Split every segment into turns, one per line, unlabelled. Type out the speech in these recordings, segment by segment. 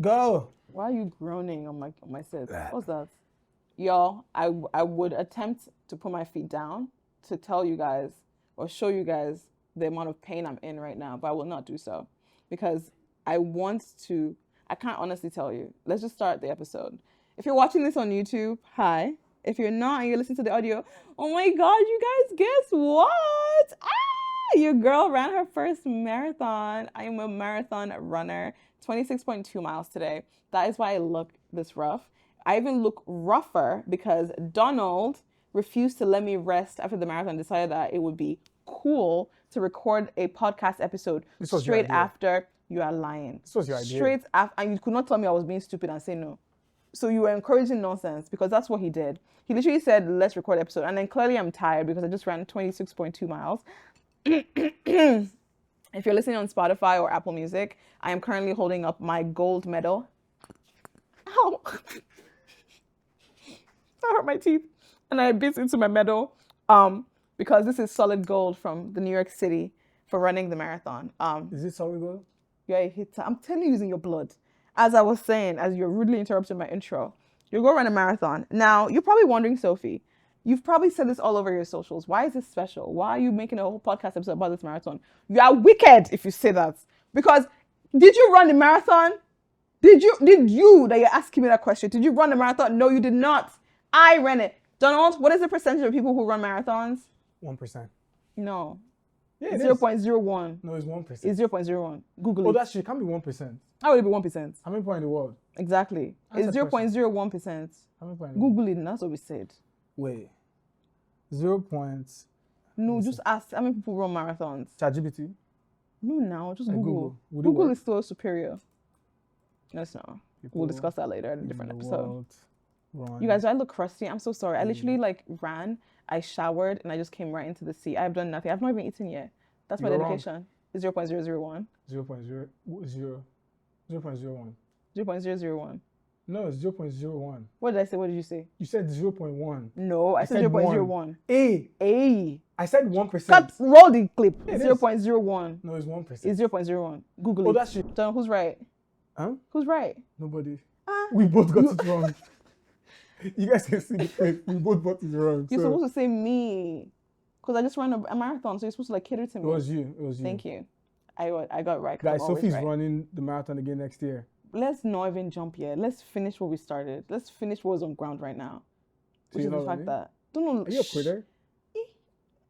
Go.
Why are you groaning on my set? What's that? Y'all, I would attempt to put my feet down to tell you guys or show you guys the amount of pain I'm in right now, but I will not do so because I want to. I can't honestly tell you. Let's just start the episode. If you're watching this on YouTube, hi. If you're not and you're listening to the audio, oh my God, you guys, guess what? Your girl ran her first marathon. I am a marathon runner, 26.2 miles today. That is why I look this rough. I even look rougher because Donald refused to let me rest after the marathon, decided that it would be cool to record a podcast episode straight after. You are lying.
This was your idea.
Straight after, and you could not tell me I was being stupid and say no. So you were encouraging nonsense because that's what he did. He literally said, let's record an episode. And then clearly I'm tired because I just ran 26.2 miles. If you're listening on Spotify or Apple Music, I am currently holding up my gold medal. Ow! I hurt my teeth. And I bit into my medal because this is solid gold from the New York City for running the marathon.
Is it solid gold?
You're a hitter. I'm telling you, using your blood. As I was saying, as you're rudely interrupting my intro, you're going to run a marathon. Now, you're probably wondering, Sophie, you've probably said this all over your socials. Why is this special? Why are you making a whole podcast episode about this marathon? You are wicked if you say that. Because did you run the marathon? Did you that you're asking me that question? Did you run the marathon? No, you did not. I ran it. Donald, what is the percentage of people who run marathons?
1%.
No.
Yeah,
0.01.
No, it's 1%.
It's 0.01. Google it.
Oh, that shit can't be 1%.
How would it be 1%?
How many points in the world?
Exactly. It's 0.01%.
How many points?
Google it, and that's what we said.
Wait. 0 points.
No, just ask how many people run marathons.
ChatGPT?
No, now just Google.
Would
Google is still superior. Let's not.
People
We'll discuss that later in a different episode. You guys, do I look crusty? I'm so sorry. I literally ran, I showered, and I just came right into the sea. I've done nothing. I've not even eaten yet. That's my dedication. It's 0.001.
0.001.
0.001.
No, it's 0.01.
What did I say? What did you say?
You said 0.1.
No, I said 0.01.
A. I said 1%.
Cut, roll the clip.
Yeah,
0.01.
No, it's 1%.
It's 0.01. Google it.
Oh, that's shit.
Don't, who's right?
Huh?
Who's right?
Nobody. We both got it wrong. You guys can see the clip. We both got it wrong.
You're supposed to say me. Because I just ran a marathon, so you're supposed to cater to me.
It was you.
Thank you. I got it right.
Guys, Sophie's running the marathon again next year.
Let's not even jump yet. Let's finish what we started. Let's finish what's on ground right now. Which is the fact that... Don't know.
Are you a quitter?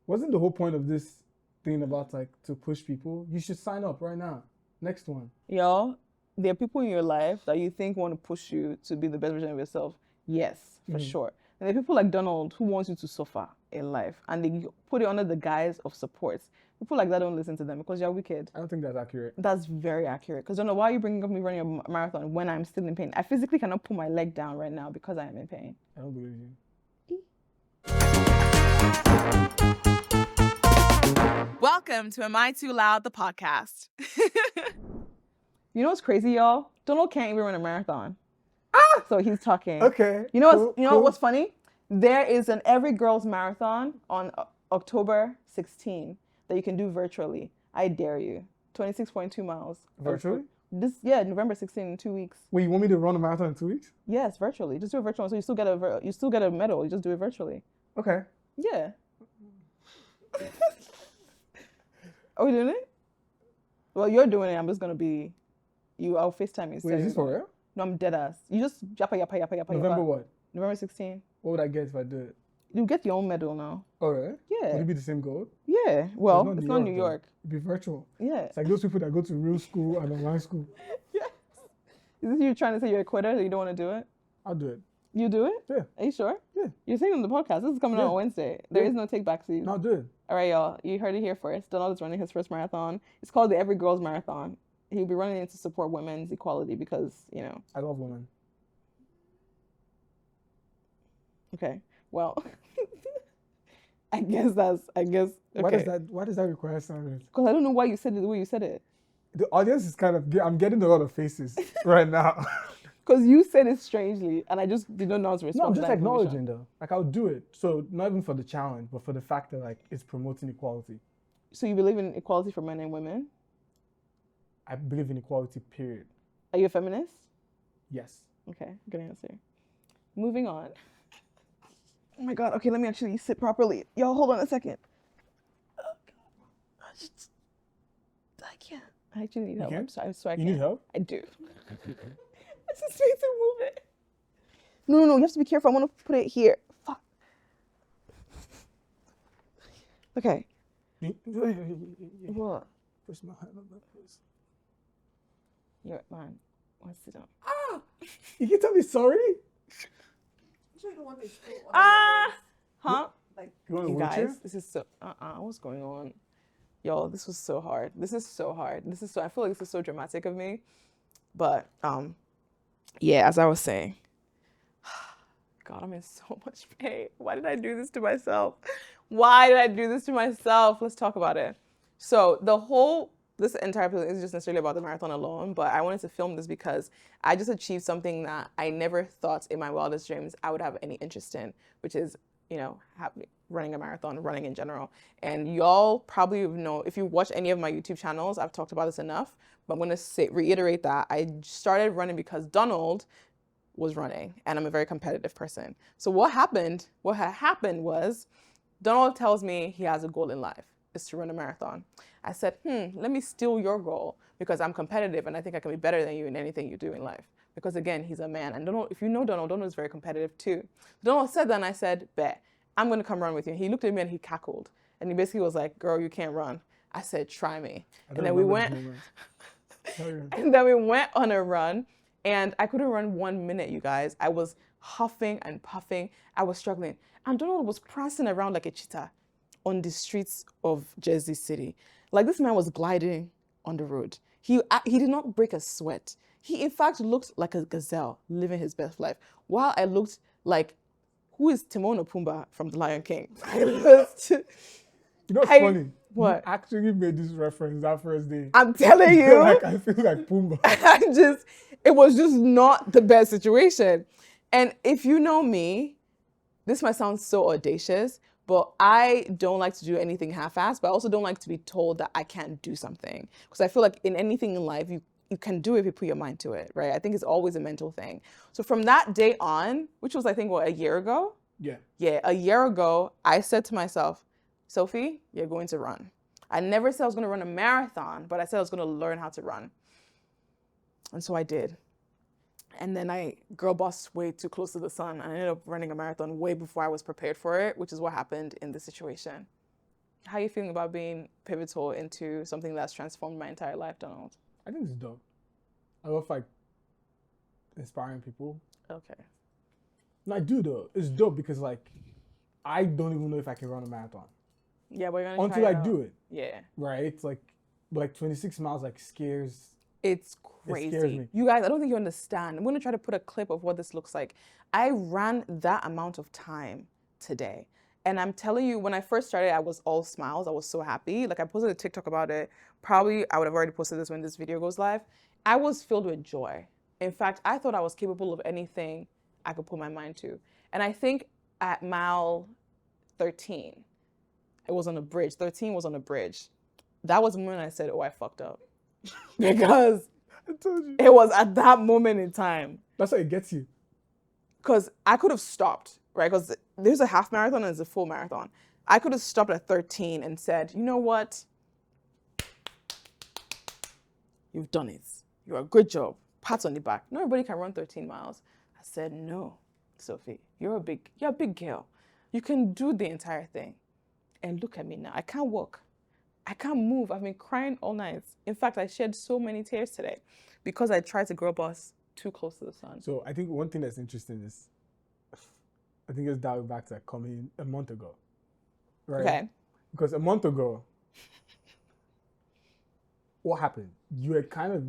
Wasn't the whole point of this thing about to push people? You should sign up right now. Next one.
Y'all, there are people in your life that you think want to push you to be the best version of yourself. Yes, for sure. And there are people like Donald who wants you to suffer in life. And they put it under the guise of support. People like that don't listen to them because you're wicked.
I don't think that's accurate.
That's very accurate. Because Donald, why are you bringing up me running a marathon when I'm still in pain? I physically cannot put my leg down right now because I am in pain.
I don't believe you.
Welcome to Am I Too Loud, the podcast. You know what's crazy, y'all? Donald can't even run a marathon. So he's talking.
Okay.
You know what's funny? There is an Every Girls Marathon on October 16 that you can do virtually. I dare you. 26.2 miles.
Virtually?
November 16 in 2 weeks.
Wait, you want me to run a marathon in 2 weeks?
Yes, virtually. Just do it virtually. So you still get a medal. You just do it virtually.
Okay.
Yeah. Are we doing it? Well, you're doing it. I'm just gonna be you. I'll FaceTime you.
Wait, is this for real?
No, I'm dead ass. You just yappa.
November what?
November 16.
What would I get if I did it?
You get your own medal now.
Oh, really?
Yeah.
Would it be the same gold?
Yeah. Well, it's not New York.
It'd be virtual.
Yeah.
It's like those people that go to real school and online school.
Yes. Is this you trying to say you're a quitter that you don't want to do it?
I'll do it.
You do it?
Yeah.
Are you sure?
Yeah.
You're saying on the podcast. This is coming out on Wednesday. There is no take back season.
No, I'll do it.
All right, y'all. You heard it here first. Donald is running his first marathon. It's called the Every Girls Marathon. He'll be running it to support women's equality because,
I love women.
Okay. Well, I guess. Okay.
Why does that require silence?
Because I don't know why you said it the way you said it.
The audience is I'm getting a lot of faces right now.
Because you said it strangely, and I just didn't know how to respond.
No, I'm
to
just
that
acknowledging though. I'll do it. So not even for the challenge, but for the fact that it's promoting equality.
So you believe in equality for men and women?
I believe in equality, period.
Are you a feminist?
Yes.
Okay, good answer. Moving on. Oh my god. Okay, let me actually sit properly. Y'all, hold on a second. Oh god. I can't. I actually need help.
can't?
I'm sorry. So I
You
can't.
need help?
I do. I just need to move it. No. You have to be careful. I want to put it here. Fuck. Okay. What?
Push my hand on that place.
You're man. Let's sit down.
Ah! You can tell me sorry?
Huh?
Like, you want a
You
wheelchair?
guys, this is so what's going on? Y'all, this was so hard. This is so hard. I feel like this is so dramatic of me. But yeah, as I was saying, God, I'm in so much pain. Why did I do this to myself? Why did I do this to myself? Let's talk about it. So this entire episode isn't just necessarily about the marathon alone, but I wanted to film this because I just achieved something that I never thought in my wildest dreams I would have any interest in, which is, running a marathon, running in general. And y'all probably know, if you watch any of my YouTube channels, I've talked about this enough, but I'm going to reiterate that I started running because Donald was running, and I'm a very competitive person. So what had happened was Donald tells me he has a goal in life, is to run a marathon. I said, let me steal your goal because I'm competitive and I think I can be better than you in anything you do in life. Because again, he's a man. And Donald, if you know Donald is very competitive too. Donald said that and I said, bet, I'm going to come run with you. And he looked at me and he cackled. And he basically was like, girl, you can't run. I said, try me. And then we went, and then we went on a run. And I couldn't run 1 minute, you guys. I was huffing and puffing. I was struggling. And Donald was prancing around like a cheetah on the streets of Jersey City. Like, this man was gliding on the road. He did not break a sweat. He, in fact, looked like a gazelle living his best life, while I looked like, who is Timon or Pumbaa from The Lion King?
You know what's funny?
What?
You actually made this reference that first day.
I'm telling you.
Like, I feel like Pumbaa.
It was just not the best situation. And if you know me, this might sound so audacious, but I don't like to do anything half-assed, but I also don't like to be told that I can't do something. Because I feel like in anything in life, you can do it if you put your mind to it, right? I think it's always a mental thing. So from that day on, which was, I think, a year ago?
Yeah.
Yeah, a year ago, I said to myself, Sophie, you're going to run. I never said I was going to run a marathon, but I said I was going to learn how to run. And so I did. And then I girl bossed way too close to the sun. I ended up running a marathon way before I was prepared for it, which is what happened in this situation. How are you feeling about being pivotal into something that's transformed my entire life, Donald?
I think it's dope. I love, like, inspiring people.
Okay.
No, I do, though. It's dope because, like, I don't even know if I can run a marathon.
Yeah, but you're going to
until I do it.
Yeah.
Right? It's like 26 miles, like, scares.
It's crazy.
It scares me.
You guys, I don't think you understand. I'm going to try to put a clip of what this looks like. I ran that amount of time today. And I'm telling you, when I first started, I was all smiles. I was so happy. Like, I posted a TikTok about it. Probably I would have already posted this when this video goes live. I was filled with joy. In fact, I thought I was capable of anything I could put my mind to. And I think at mile 13, it was on a bridge. 13 was on a bridge. That was the moment I said, oh, I fucked up. Because
I told you.
It was at that moment in time.
That's how it gets you.
Because I could have stopped, right? Because there's a half marathon and there's a full marathon. I could have stopped at 13 and said, you know what? You've done it. You're a good job. Pat on the back. Not everybody can run 13 miles. I said, no, Sophie, you're a big girl. You can do the entire thing. And look at me now. I can't walk. I can't move. I've been crying all night. In fact, I shed so many tears today because I tried to girl boss too close to the sun.
So I think one thing that's interesting is, I think it's dialed back to coming a month ago. Right?
Okay.
Because a month ago, what happened? You had kind of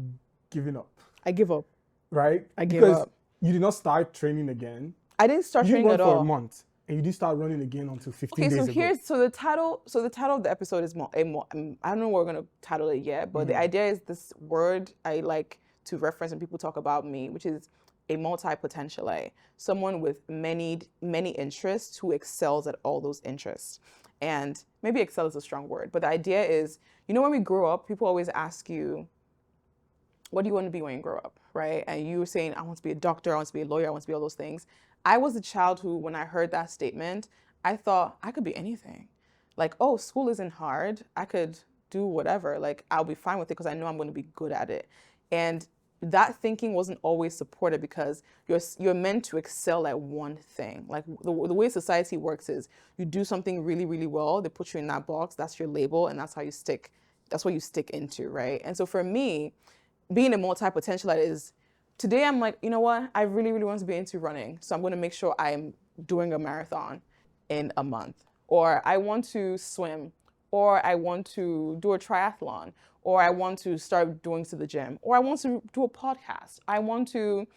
given up.
I give up.
Right?
I gave
because
up.
You did not start training again.
I didn't start training at all.
You didn't run for a month. And you didn't start running again until 15 days ago.
So the title of the episode is I don't know what we're gonna title it yet, but the idea is this word I like to reference when people talk about me, which is a multi-potentialite, someone with many interests who excels at all those interests. And maybe excel is a strong word, but the idea is, when we grow up, people always ask you, what do you want to be when you grow up, right? And you were saying, I want to be a doctor, I want to be a lawyer, I want to be all those things. I was a child who, when I heard that statement, I thought I could be anything. Like, oh, school isn't hard. I could do whatever. Like, I'll be fine with it because I know I'm going to be good at it. And that thinking wasn't always supported because you're meant to excel at one thing. Like the way society works is you do something really, really well, they put you in that box, that's your label, and that's how you stick. That's what you stick into, right? And so for me, being a multi-potentialite is, today I'm like, you know what? I really, really want to be into running. So I'm going to make sure I'm doing a marathon in a month. Or I want to swim. Or I want to do a triathlon. Or I want to start doing to the gym. Or I want to do a podcast. I want to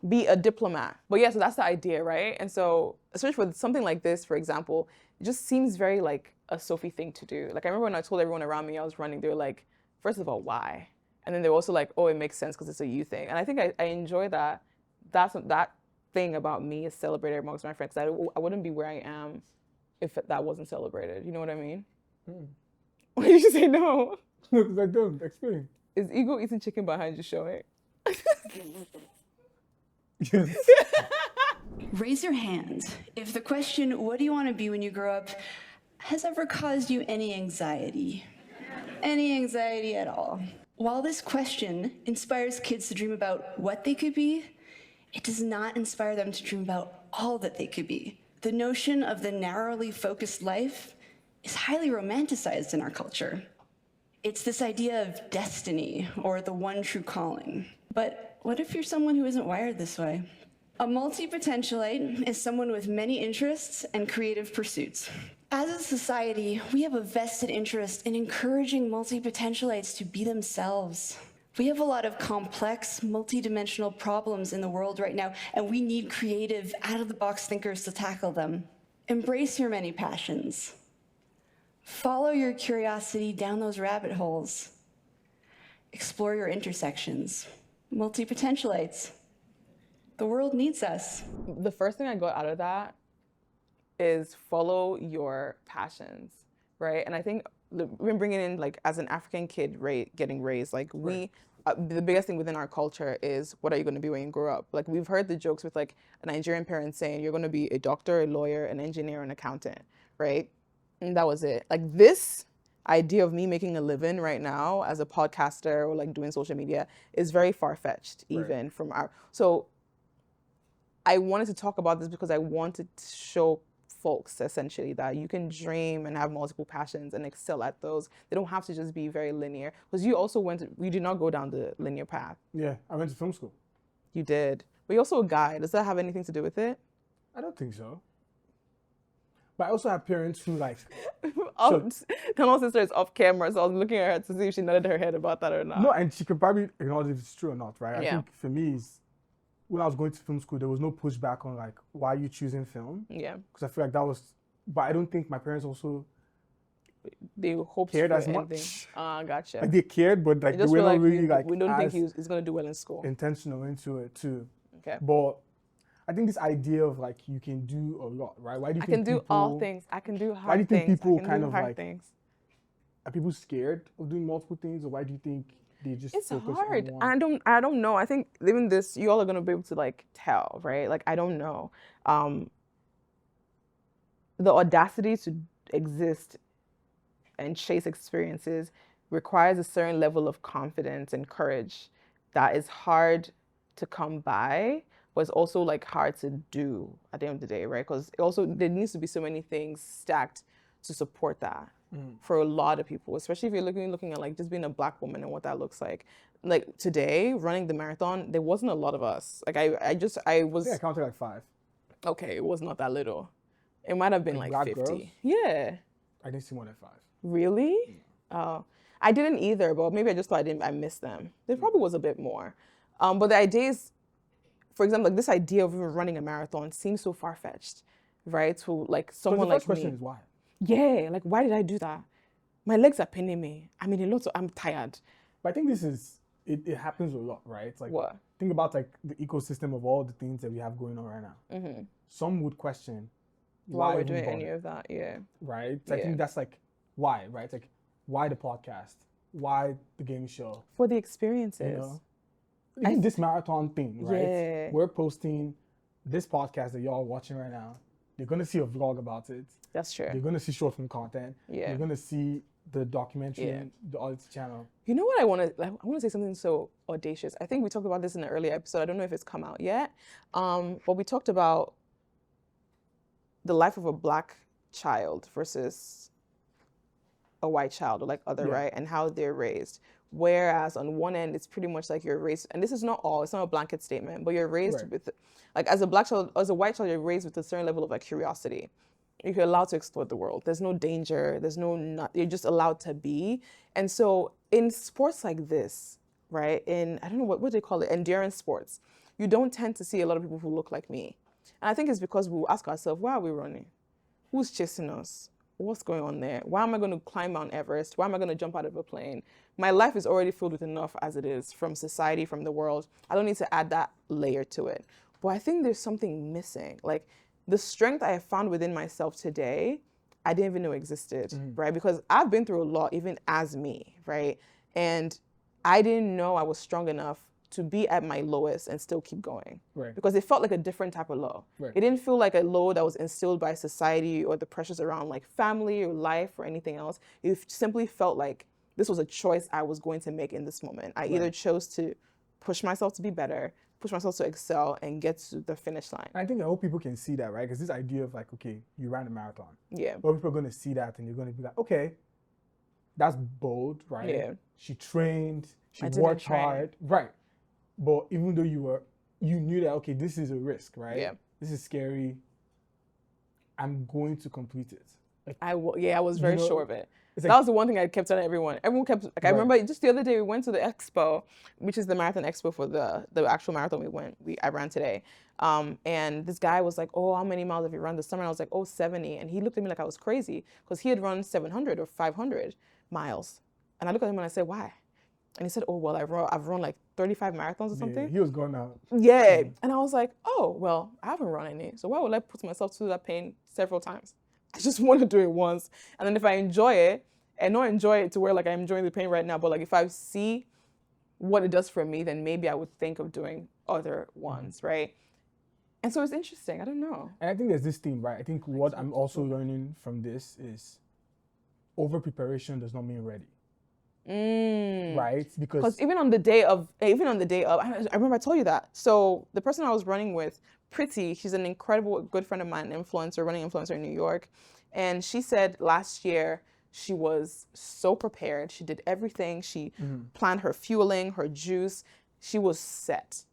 be a diplomat. But yeah, so that's the idea, right? And so, especially for something like this, for example, it just seems very like a Sophie thing to do. Like I remember when I told everyone around me I was running, they were like, first of all, why? And then they're also like, oh, it makes sense because it's a you thing. And I think I enjoy that. That thing about me is celebrated amongst my friends. I wouldn't be where I am if that wasn't celebrated. You know what I mean? Why did you say no?
No, because I don't. Explain.
Is Ego eating chicken behind you showing?
Yes.
Raise your hand if the question, what do you want to be when you grow up, has ever caused you any anxiety? Any anxiety at all? While this question inspires kids to dream about what they could be, it does not inspire them to dream about all that they could be. The notion of the narrowly focused life is highly romanticized in our culture. It's this idea of destiny or the one true calling. But what if you're someone who isn't wired this way? A multi-potentialite is someone with many interests and creative pursuits. As a society, we have a vested interest in encouraging multi-potentialites to be themselves. We have a lot of complex, multidimensional problems in the world right now, and we need creative, out-of-the-box thinkers to tackle them. Embrace your many passions. Follow your curiosity down those rabbit holes. Explore your intersections. Multi-potentialites. The world needs us.
The first thing I got out of that is follow your passions, right? And I think we've been bringing in, like, as an African kid getting raised, like the biggest thing within our culture is, what are you going to be when you grow up? Like, we've heard the jokes with like a Nigerian parent saying, you're going to be a doctor, a lawyer, an engineer, an accountant, right? And that was it. Like, this idea of me making a living right now as a podcaster or like doing social media is very far-fetched, even from our, so I wanted to talk about this because I wanted to show folks essentially that you can dream and have multiple passions and excel at those. They don't have to just be very linear. Because you also you did not go down the linear path.
Yeah, I went to film school.
You did. But you're also a guy. Does that have anything to do with it?
I don't think so. But I also have parents who like...
Kanal's sister is off camera, so I was looking at her to see if she nodded her head about that or not.
No, and she could probably acknowledge if it's true or not, right?
Yeah.
I think for me, when I was going to film school, there was no pushback on like, why are you choosing film?
Yeah.
Because I feel like that was... But I don't think my parents also...
They hoped
cared
for
as
anything.
much.
Gotcha.
Like they cared, but like they
just
were
feel
not
like
really like...
we don't think he's going to do well in school.
Intentional into it too.
Okay.
But I think this idea of like you can do a lot, right? Why do you think
I can do all things. I can do hard things.
Why do you think people
I can
kind
do
of
hard
like
things.
Are people scared of doing multiple things, or why do you think they just
It's
focus
hard.
on one?
I don't know. I think even this, you all are gonna be able to like tell, right? Like I don't know. The audacity to exist and chase experiences requires a certain level of confidence and courage that is hard to come by, but it's also like hard to do at the end of the day, right? Because also there needs to be so many things stacked to support that for a lot of people, especially if you're looking at like just being a Black woman and what that looks like. Like today, running the marathon, there wasn't a lot of us. Like I was.
Yeah, I counted like 5.
Okay, it was not that little. It might have been like
Black
50.
girls?
Yeah.
I didn't see more than 5.
Really? Oh, I didn't either, but maybe I just thought I missed them. There probably was a bit more. But the idea is, for example, like this idea of running a marathon seems so far-fetched, right? To like someone
So the first
like
question
me.
is why?
Yeah, like why did I do that? My legs are paining me. I mean, I'm tired.
But I think this is, it happens a lot, right? It's like,
What?
think about like the ecosystem of all the things that we have going on right now.
Mm-hmm.
Some would question
Why we're
even
doing any
bother,
of that? Yeah.
right? So I
Yeah.
think that's like, why, right? It's like, why the podcast? why the game show?
For the experiences.
You know, even this marathon thing, right?
Yeah.
We're posting this podcast that y'all are watching right now. You're gonna see a vlog about it.
That's true.
You're gonna see short film content.
Yeah.
You're gonna see the documentary on the Odditty channel.
You know what I want to say something so audacious. I think we talked about this in an earlier episode. I don't know if it's come out yet. But we talked about the life of a black child versus a white child, or like other, right? And how they're raised. Whereas on one end, it's pretty much like you're raised, and this is not all, it's not a blanket statement, but you're raised with, like as a black child, as a white child, you're raised with a certain level of like curiosity. You're allowed to explore the world. There's no danger. There's no, you're just allowed to be. And so in sports like this, right, in, I don't know, what do they call it? Endurance sports, you don't tend to see a lot of people who look like me. And I think it's because we ask ourselves, why are we running? Who's chasing us? What's going on there? Why am I going to climb Mount Everest? Why am I going to jump out of a plane? My life is already filled with enough as it is, from society, from the world. I don't need to add that layer to it. But I think there's something missing. Like the strength I have found within myself today, I didn't even know existed, right? Because I've been through a lot, even as me, right? And I didn't know I was strong enough to be at my lowest and still keep going.
Right.
Because it felt like a different type of low.
Right.
It didn't feel like a low that was instilled by society or the pressures around like family or life or anything else. It simply felt like this was a choice I was going to make in this moment. I either chose to push myself to be better, push myself to excel, and get to the finish line.
I think I hope people can see that, right? Because this idea of like, okay, you ran a marathon.
Yeah.
Well, people are going to see that and you're going to be like, okay, that's bold, right?
Yeah.
She trained, she
I didn't
worked
train.
hard, right? But even though you knew that, okay, this is a risk, right?
Yeah.
This is scary. I'm going to complete it. Like,
I was very sure of it.
it's
That
like-
was the one thing I kept telling everyone. Everyone kept, like, I remember just the other day we went to the expo, which is the marathon expo for the actual marathon I ran today. And this guy was like, oh, how many miles have you run this summer? And I was like, oh, 70. And he looked at me like I was crazy because he had run 700 or 500 miles. And I looked at him and I said, why? And he said, oh, well, I've run like 35 marathons or something.
Yeah, he was going out.
Yeah. And I was like, oh, well, I haven't run any. So why would I put myself through that pain several times? I just want to do it once. And then if I enjoy it, and not enjoy it to where like I'm enjoying the pain right now, but like if I see what it does for me, then maybe I would think of doing other ones, right? And so it's interesting. I don't know.
And I think there's this theme, right? I think what I'm also learning from this is over preparation does not mean ready. Right? Because
even on the day of, I remember I told you that. So the person I was running with, Pretty, she's an incredible good friend of mine, an influencer, running influencer in New York. And she said last year she was so prepared. She did everything. She planned her fueling, her juice. She was set.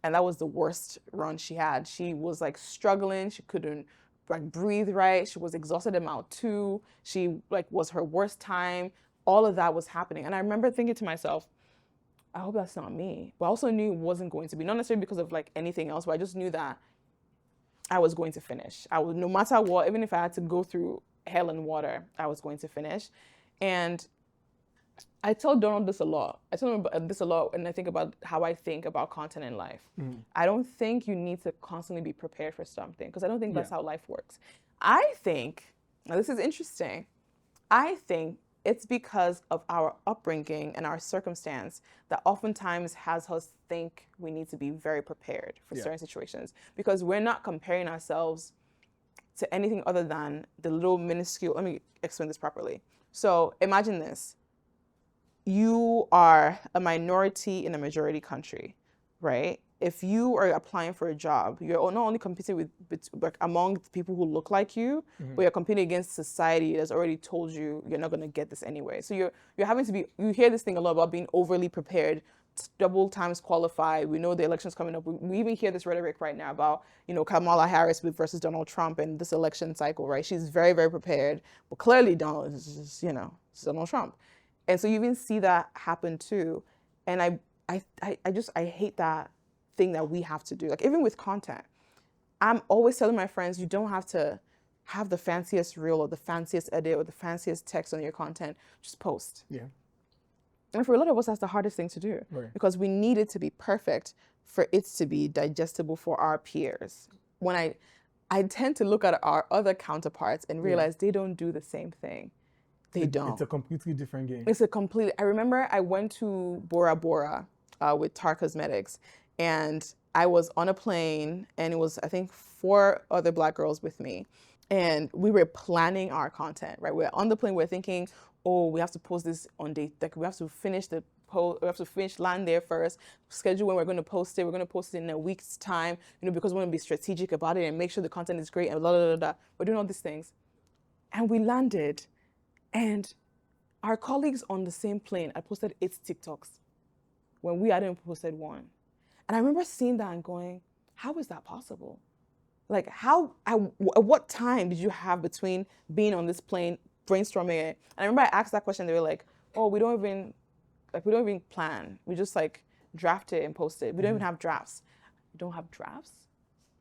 And that was the worst run she had. She was like struggling. She couldn't like breathe right. She was exhausted at mile 2. She like was her worst time. All of that was happening. And I remember thinking to myself, I hope that's not me. But I also knew it wasn't going to be, not necessarily because of like anything else, but I just knew that I was going to finish. I would, no matter what, even if I had to go through hell and water, I was going to finish. And I tell Donald this a lot. I tell him this a lot when I think about how I think about content in life. I don't think you need to constantly be prepared for something because I don't think that's how life works. I think, now this is interesting, I think it's because of our upbringing and our circumstance that oftentimes has us think we need to be very prepared for certain situations because we're not comparing ourselves to anything other than the little minuscule, let me explain this properly. So imagine this. You are a minority in a majority country, right? If you are applying for a job, you're not only competing with like among the people who look like you, but you're competing against society that's already told you you're not going to get this anyway. So you're having to be, you hear this thing a lot about being overly prepared, double times qualified. We know the election's coming up. We even hear this rhetoric right now about, you know, Kamala Harris versus Donald Trump and this election cycle, right? She's very, very prepared, but clearly Donald is just, you know, it's Donald Trump. And so you even see that happen too. And I hate that thing that we have to do. Like even with content, I'm always telling my friends, you don't have to have the fanciest reel or the fanciest edit or the fanciest text on your content. Just post.
Yeah.
And for a lot of us, that's the hardest thing to do because we need it to be perfect for it to be digestible for our peers. When I tend to look at our other counterparts and realize they don't do the same thing. They don't.
It's a completely different game.
I remember I went to Bora Bora with Tar Cosmetics, and I was on a plane, and it was, I think, 4 other Black girls with me. And we were planning our content, right? We're on the plane, we're thinking, oh, we have to post this on date, like we have to finish the post, we have to finish land there first, schedule when we're going to post it. We're going to post it in a week's time, because we want to be strategic about it and make sure the content is great and blah, blah, blah, blah. We're doing all these things. And we landed, and our colleagues on the same plane had posted 8 TikToks when we hadn't posted 1. And I remember seeing that and going, how is that possible? Like, at what time did you have between being on this plane, brainstorming it? And I remember I asked that question. They were like, oh, we don't even plan. We just like draft it and post it. We don't even have drafts. You don't have drafts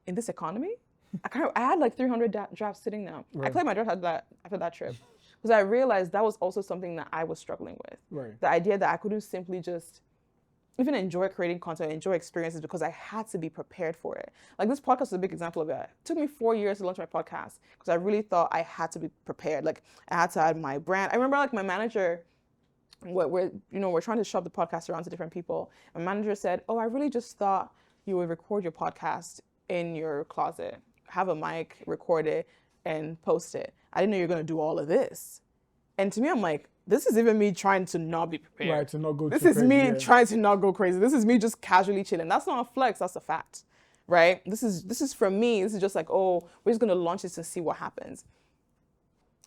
in this economy? I had like 300 drafts sitting now. Right. I cleared my draft after that trip. Because I realized that was also something that I was struggling with.
Right.
The idea that I couldn't simply just even enjoy creating content, enjoy experiences, because I had to be prepared for it. Like, this podcast is a big example of that. It took me 4 years to launch my podcast because I really thought I had to be prepared. Like, I had to add my brand. I remember, like, my manager, we're trying to shop the podcast around to different people. My manager said, oh, I really just thought you would record your podcast in your closet, have a mic, record it, and post it. I didn't know you were going to do all of this. And to me, I'm like, this is even me trying to not be prepared.
Right, to not go
This
too
is
crazy,
me
yeah.
trying to not go crazy. This is me just casually chilling. That's not a flex, that's a fact, right? This is for me, this is just like, oh, we're just going to launch this and see what happens.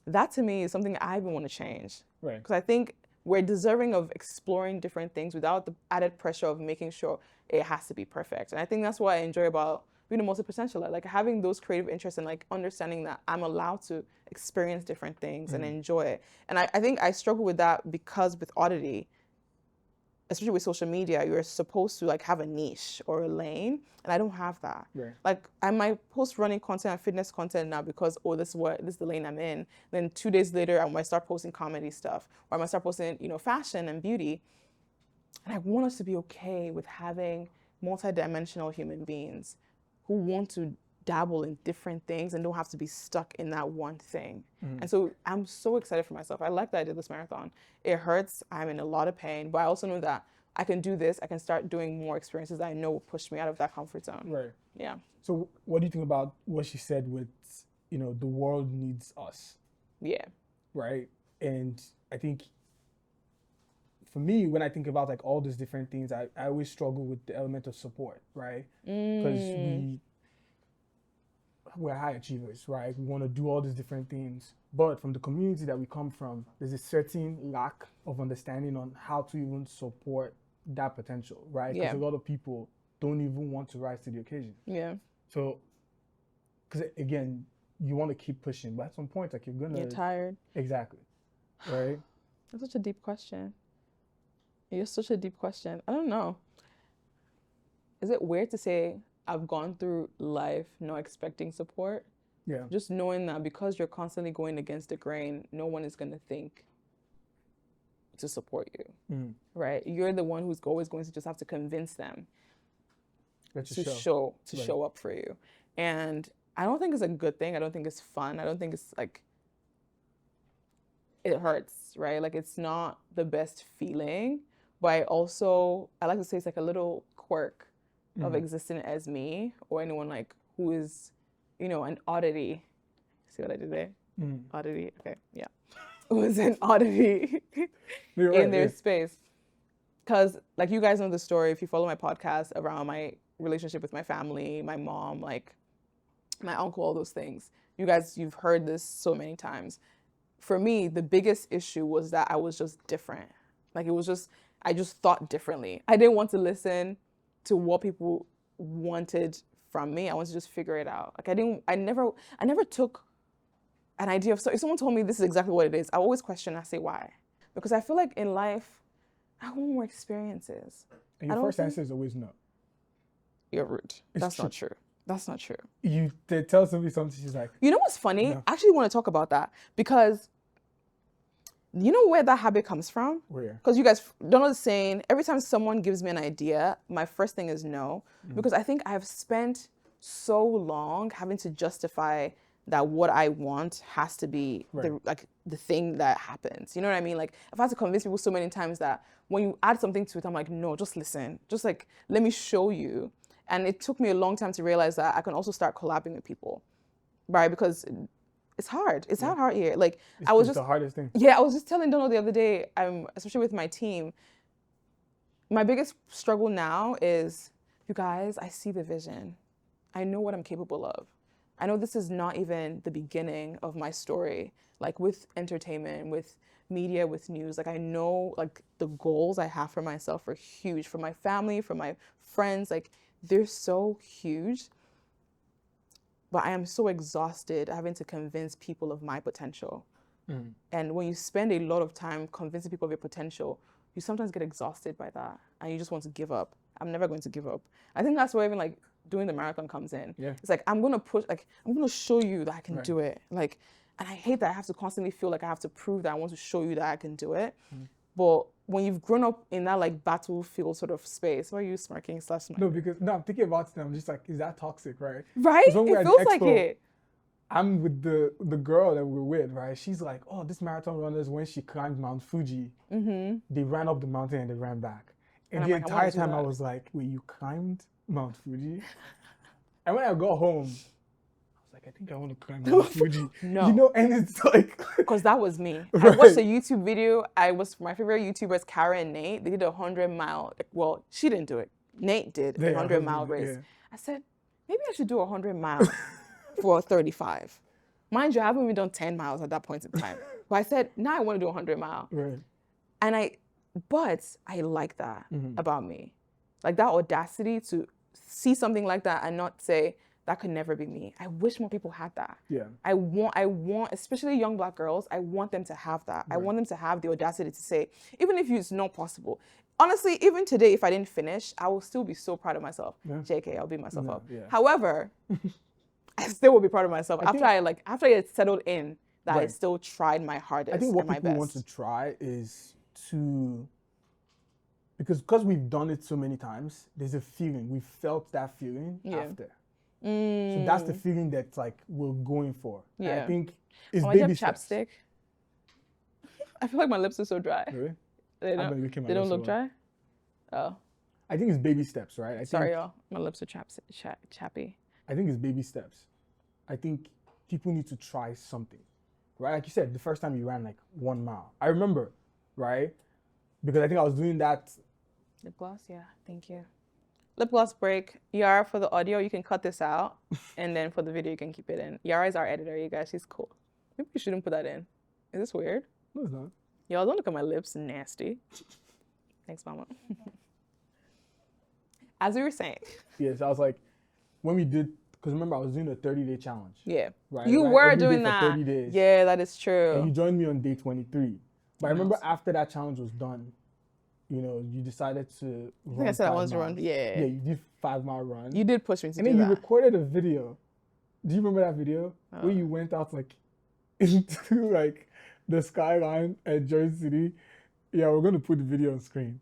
That to me is something I even want to change.
Right.
Because I think we're deserving of exploring different things without the added pressure of making sure it has to be perfect. And I think that's what I enjoy about being a multi-potentialite, like having those creative interests and like understanding that I'm allowed to experience different things and enjoy it. And I think I struggle with that because with Odditty, especially with social media, you're supposed to like have a niche or a lane, and I don't have that.
Right.
Like, I might post running content and fitness content now because, oh, this is the lane I'm in. Then 2 days later, I might start posting comedy stuff, or I might start posting, fashion and beauty. And I want us to be okay with having multidimensional human beings who want to dabble in different things and don't have to be stuck in that one thing. And so I'm so excited for myself. I like that I did this marathon. It hurts. I'm in a lot of pain, but I also know that I can do this. I can start doing more experiences that I know will push me out of that comfort zone.
Right.
Yeah.
So what do you think about what she said with, the world needs us?
Yeah.
Right. And I think for me, when I think about like all these different things, I always struggle with the element of support, right? Because we're high achievers, right? We want to do all these different things. But from the community that we come from, there's a certain lack of understanding on how to even support that potential, right? Because a lot of people don't even want to rise to the occasion.
Yeah.
So, because again, you want to keep pushing, but at some point, like
You're tired.
Exactly. Right?
That's such a deep question. It's such a deep question. I don't know. Is it weird to say I've gone through life not expecting support?
Yeah.
Just knowing that because you're constantly going against the grain, no one is going to think to support you, right? You're the one who's always going to just have to convince them to show up for you. And I don't think it's a good thing. I don't think it's fun. I don't think it's like, it hurts, right? Like, it's not the best feeling, but I like to say it's like a little quirk of existing as me, or anyone like who is, an oddity. See what I did there? Oddity. Okay, yeah. Who is an oddity in their space. Because like, you guys know the story, if you follow my podcast, around my relationship with my family, my mom, like my uncle, all those things. You've heard this so many times. For me, the biggest issue was that I was just different. Like, I just thought differently. I didn't want to listen to what people wanted from me. I wanted to just figure it out. Like, I never took an idea of, so if someone told me this is exactly what it is, I always question, I say why. Because I feel like in life, I want more experiences.
And your first answer is always no.
You're rude. That's not true. That's not true.
You tell somebody something, she's like,
you know what's funny?
No.
I actually want to talk about that, because you know where that habit comes from?
Where?
Because you guys don't know the saying, every time someone gives me an idea, my first thing is no. Because I think I've spent so long having to justify that what I want has to be the thing that happens. You know what I mean? Like I've had to convince people so many times that when you add something to it, I'm like, no, just listen. Just like, let me show you. And it took me a long time to realize that I can also start collabing with people, right? Because it's hard. It's hard here. Like
it's the hardest thing.
Yeah, I was just telling Dono the other day, especially with my team, my biggest struggle now is, you guys, I see the vision. I know what I'm capable of. I know this is not even the beginning of my story, like with entertainment, with media, with news. Like I know like the goals I have for myself are huge, for my family, for my friends, like they're so huge. But I am so exhausted having to convince people of my potential. And when you spend a lot of time convincing people of your potential, you sometimes get exhausted by that and you just want to give up. I'm never going to give up. I think that's where even like doing the marathon comes in. Yeah. It's like, I'm going to push, like, I'm going to show you that I can do it. Like, and I hate that I have to constantly feel like I have to prove that I want to show you that I can do it. But when you've grown up in that like battlefield sort of space, why are you smirking /
No, because I'm thinking about it and I'm just like, is that toxic, right?
Right? It feels like it.
I'm with the girl that we're with, right? She's like, oh, this marathon runners, when she climbed Mount Fuji, they ran up the mountain and they ran back. And the entire time I was like, wait, you climbed Mount Fuji? And when I got home, I was like, I think I want to climb Mount Fuji.
No.
You know, and it's like...
Because that was me. Right. I watched a YouTube video. My favorite YouTubers, Kara and Nate, they did a 100-mile, well, she didn't do it. Nate did a 100-mile race. Yeah. I said, maybe I should do 100 miles. For 35. Mind you, I haven't even done 10 miles at that point in time. But I said, now I want to do 100 miles. Right. And but I like that about me. Like that audacity to see something like that and not say, that could never be me. I wish more people had that. Yeah. I want, especially young Black girls, I want them to have that. Right. I want them to have the audacity to say, even if it's not possible. Honestly, even today, if I didn't finish, I will still be so proud of myself. Yeah. JK, I'll beat myself up. Yeah. However, I still will be proud of myself after I had settled in that I still tried my hardest.
I think what
and my
people
best.
Want to try is to, because we've done it so many times, there's a feeling. We felt that feeling after. So that's the feeling that like we're going for. Yeah. And I think it's baby steps.
Chapstick. I feel like my lips are so dry.
Really?
They don't look dry? Oh.
I think it's baby steps, right?
Sorry, y'all. My lips are chappy.
I think it's baby steps. I think people need to try something, right? Like you said, the first time you ran like 1 mile. I remember, right? Because I think I was doing that.
Lip gloss, yeah, thank you. Lip gloss break. Yara, for the audio, you can cut this out. And then for the video, you can keep it in. Yara is our editor, you guys. She's cool. Maybe you shouldn't put that in. Is this weird?
No, it's not.
Y'all don't look at my lips. Nasty. Thanks, mama. As we were saying.
Yes, I was like, when we did, because remember, I was doing a 30-day challenge.
Yeah.
Right?
You were
Every
doing
day
that.
For 30 days.
Yeah, that is true.
And you joined me on day 23. But I remember after that challenge was done, you know, you decided to run. I think I said I wanted to run. Yeah. Yeah, you did 5-mile run.
You did push me to do that.
And then you recorded a video. Do you remember that video? Where you went out like into like the skyline at Jersey City? Yeah, we're going to put the video on screen.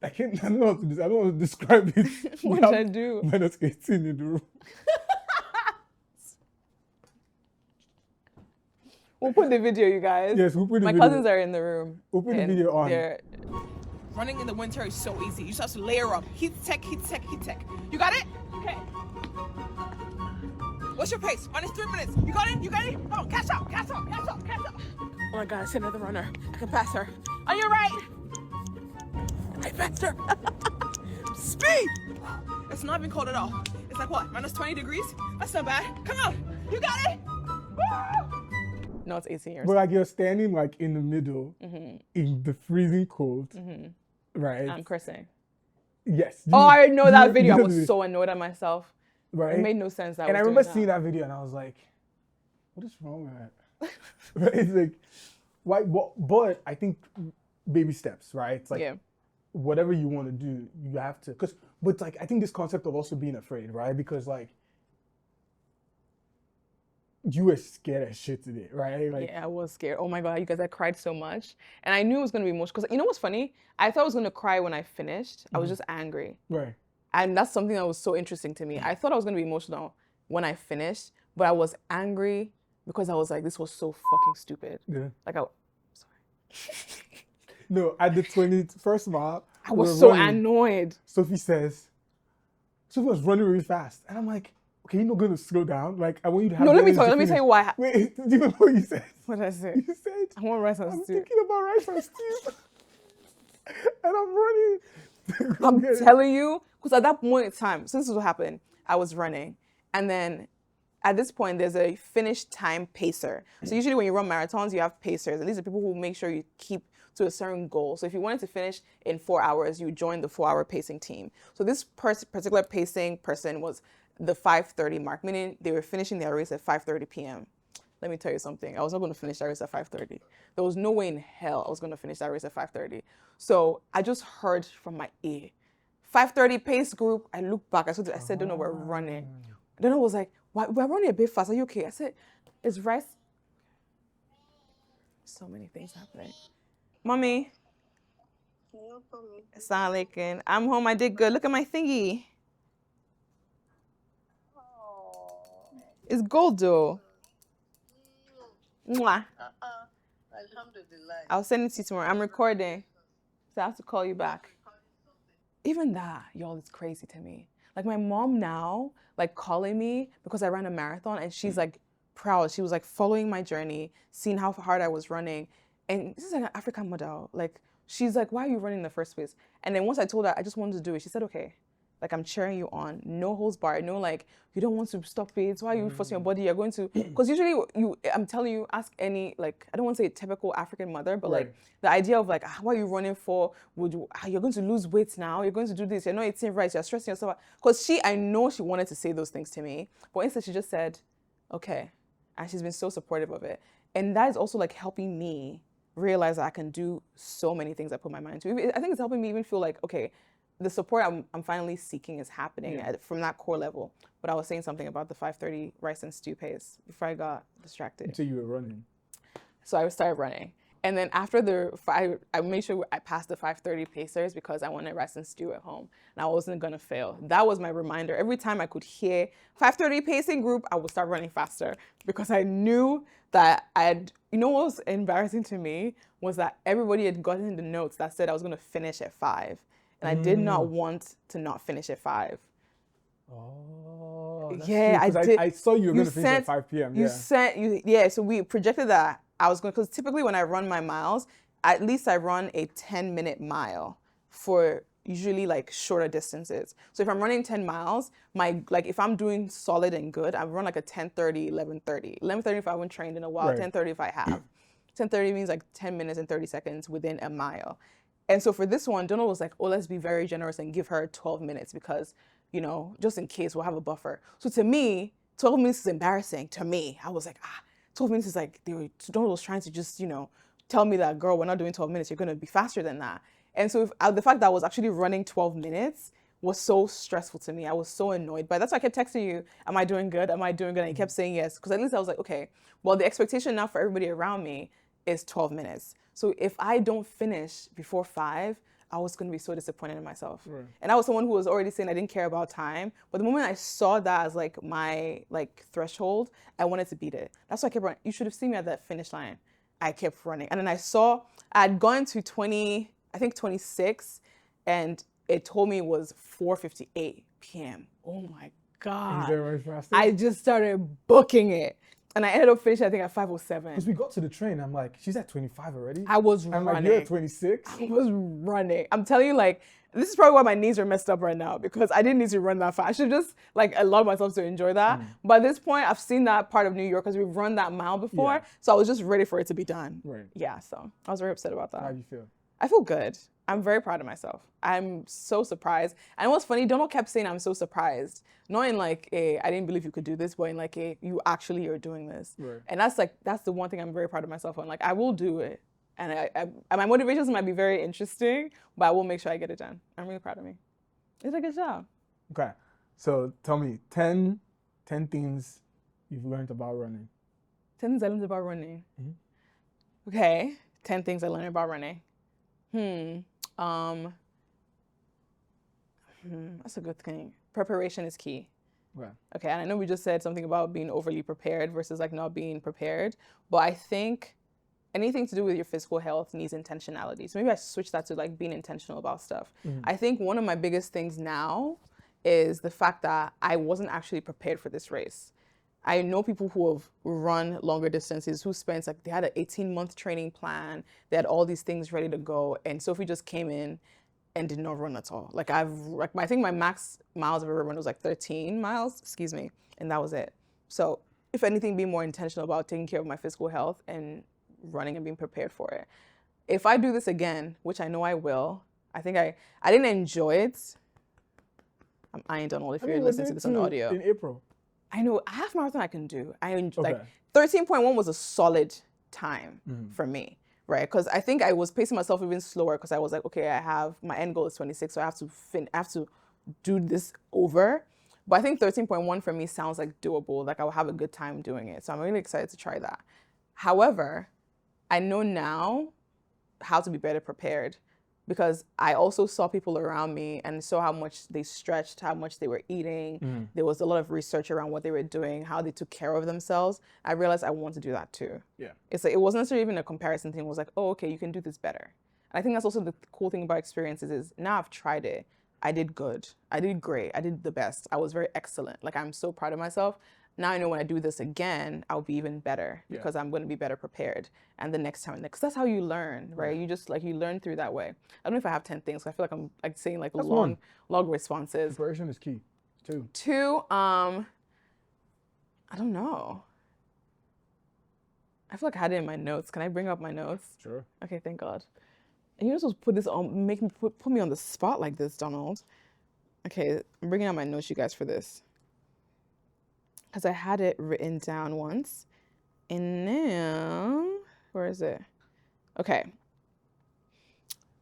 I don't know I don't want to describe it.
What did I do?
Minus 18 in the room.
We'll put the video, you guys.
Yes, we'll put the video.
My cousins are in the room.
We'll put the video on.
Running in the winter is so easy. You just have to layer up. Heat tech. You got it? Okay. What's your pace? Minus 3 minutes. You got it? Come on, catch up. Oh my God, I see another runner. I can pass her. On your right. I passed her. Speed! It's not even cold at all. It's like what? Minus 20 degrees? That's not bad. Come on. You got it? Woo!
No, it's 18 years.
But like you're standing like in the middle in the freezing cold, right?
I'm cursing.
Yes.
I know that video. I was so annoyed at myself.
Right.
It made no sense.
And I remember seeing that video and I was like, what is wrong with that? Right? It's like, why? But I think baby steps, right? It's like whatever you want to do, you have to. But like I think this concept of also being afraid, right? Because like you were scared as shit today, right? Like,
yeah, I was scared. Oh my God, you guys, I cried so much. And I knew it was going to be emotional. Because you know what's funny? I thought I was going to cry when I finished. I was just angry.
Right.
And that's something that was so interesting to me. I thought I was going to be emotional when I finished. but I was angry because I was like, this was so fucking stupid.
Yeah.
Like
No, at the 21st mile,
I was so
running.
annoyed.
Sophie was running really fast. And I'm like, okay, you're not going to slow down. Like, I want you to have
No,
the
let me
energy
tell you
to
why.
finish. Wait, do you remember what you said?
What did I say?
You said,
I want rice and
I'm
stew.
thinking about rice and stew. And I'm running.
I'm telling you, because at that point in time, so this is what happened. I was running. And then at this point, there's a finish time pacer. So usually when you run marathons, you have pacers. And these are people who make sure you keep to a certain goal. So if you wanted to finish in 4 hours, you join the 4-hour pacing team. So this particular pacing person was the 5:30 mark, meaning they were finishing their race at 5:30 p.m. Let me tell you something. I was not going to finish that race at 5:30. There was no way in hell I was going to finish that race at 5:30. So I just heard from my ear, 5:30 pace group. I looked back. I said, don't know, we're running. Then I was like, we're running a bit fast. Are you okay? I said, it's rice. So many things happening. Mommy.
No problem.
Assalamu alaikum. I'm home. I did good. Look at my thingy. It's gold though. Mwah.
Alhamdulillah.
I'll send it to you tomorrow. I'm recording. So I have to call you back. Even that, y'all, is crazy to me. Like my mom now, like calling me because I ran a marathon and she's like proud. She was like following my journey, seeing how hard I was running. And this is like an African model. Like she's like, why are you running in the first place? And then once I told her I just wanted to do it, she said, okay. Like I'm cheering you on, no holds barred, no like you don't want to stop it. Why are you forcing your body? You're going to, because usually I'm telling you, ask any like I don't want to say typical African mother, but like the idea of like what are you running for? You're going to lose weight now? You're going to do this? You're not eating right? You're stressing yourself out. Because I know she wanted to say those things to me, but instead she just said, okay, and she's been so supportive of it, and that is also like helping me realize that I can do so many things I put my mind to. I think it's helping me even feel like okay. The support I'm finally seeking is happening from that core level. But I was saying something about the 5:30 rice and stew pace before I got distracted.
So you were running.
So I started running. And then after I made sure I passed the 5:30 pacers because I wanted rice and stew at home. And I wasn't going to fail. That was my reminder. Every time I could hear 5:30 pacing group, I would start running faster because I knew that you know what was embarrassing to me was that everybody had gotten the notes that said I was going to finish at 5. And I did not want to not finish at 5.
Oh,
yeah, I did.
I saw you were going to finish at 5 p.m.
So we projected that I was going, because typically when I run my miles, at least I run a 10-minute mile for usually like shorter distances. So if I'm running 10 miles, if I'm doing solid and good, I run like a 10:30, 11:30. 11:30 if I haven't trained in a while, 10:30 if I have. 10:30 means like 10 minutes and 30 seconds within a mile. And so for this one, Donald was like, oh, let's be very generous and give her 12 minutes because, you know, just in case we'll have a buffer. So to me, 12 minutes is embarrassing to me. I was like, 12 minutes is like, Donald was trying to just, you know, tell me that, girl, we're not doing 12 minutes. You're going to be faster than that. And so the fact that I was actually running 12 minutes was so stressful to me. I was so annoyed by it. That's why I kept texting you, am I doing good? Am I doing good? And you kept saying yes. Because at least I was like, okay, well, the expectation now for everybody around me is 12 minutes. So if I don't finish before 5, I was going to be so disappointed in myself. Right. And I was someone who was already saying I didn't care about time. But the moment I saw that as like my like threshold, I wanted to beat it. That's why I kept running. You should have seen me at that finish line. I kept running. And then I had gone to 26, and it told me it was 4:58 p.m. Oh my God. I just started booking it. And I ended up finishing, I think, at 5:07.
Because we got to the train, I'm like, she's at 25 already?
I was running.
I'm like, you're at 26?
I was running. I'm telling you, like, this is probably why my knees are messed up right now, because I didn't need to run that fast. I should just, like, allow myself to enjoy that. But at this point, I've seen that part of New York because we've run that mile before. So I was just ready for it to be done.
Right.
Yeah, so I was very upset about that.
How do you feel?
I feel good. I'm very proud of myself. I'm so surprised. And what's funny, Donald kept saying I'm so surprised. Not in like I didn't believe you could do this, but in like you actually are doing this. Right. And that's the one thing I'm very proud of myself on. Like I will do it. And my motivations might be very interesting, but I will make sure I get it done. I'm really proud of me. You did a good job.
Okay. So tell me 10 things you've learned about running.
10 things I learned about running. Mm-hmm. Okay. 10 things I learned about running. That's a good thing. Preparation is key.
Right.
Okay, and I know we just said something about being overly prepared versus like not being prepared, but I think anything to do with your physical health needs intentionality. So maybe I switch that to like being intentional about stuff. I think one of my biggest things now is the fact that I wasn't actually prepared for this race. I know people who have run longer distances who spent like, they had an 18-month training plan. They had all these things ready to go. And Sophie just came in and did not run at all. Like I think my max miles I've ever run was like 13 miles, and that was it. So if anything, be more intentional about taking care of my physical health and running and being prepared for it. If I do this again, which I know I will, I think I didn't enjoy it. I'm eyeing Donald if you're listening to this on audio.
In April.
I know a half marathon I can do.
Okay.
Like 13.1 was a solid time for me, right? Because I think I was pacing myself even slower because I was like, okay, I have my end goal is 26, so I have to do this over. But I think 13.1 for me sounds like doable. Like I'll have a good time doing it. So I'm really excited to try that. However, I know now how to be better prepared because I also saw people around me and saw how much they stretched, how much they were eating. There was a lot of research around what they were doing, how they took care of themselves. I realized I want to do that too.
Yeah.
It's like, it wasn't necessarily even a comparison thing. It was like, oh, okay, you can do this better. And I think that's also the cool thing about experiences is now I've tried it. I did good. I did great. I did the best. I was very excellent. Like I'm so proud of myself. Now I know when I do this again, I'll be even better because I'm going to be better prepared. And the next time, because that's how you learn, right? You just like, you learn through that way. I don't know if I have 10 things. I feel like I'm like saying like long responses.
Preparation is key.
Two, I don't know. I feel like I had it in my notes. Can I bring up my notes?
Sure.
Okay, thank God. And you're not supposed to put this on, put me on the spot like this, Donald. Okay, I'm bringing out my notes, you guys, for this. Because I had it written down once. And now, where is it? Okay.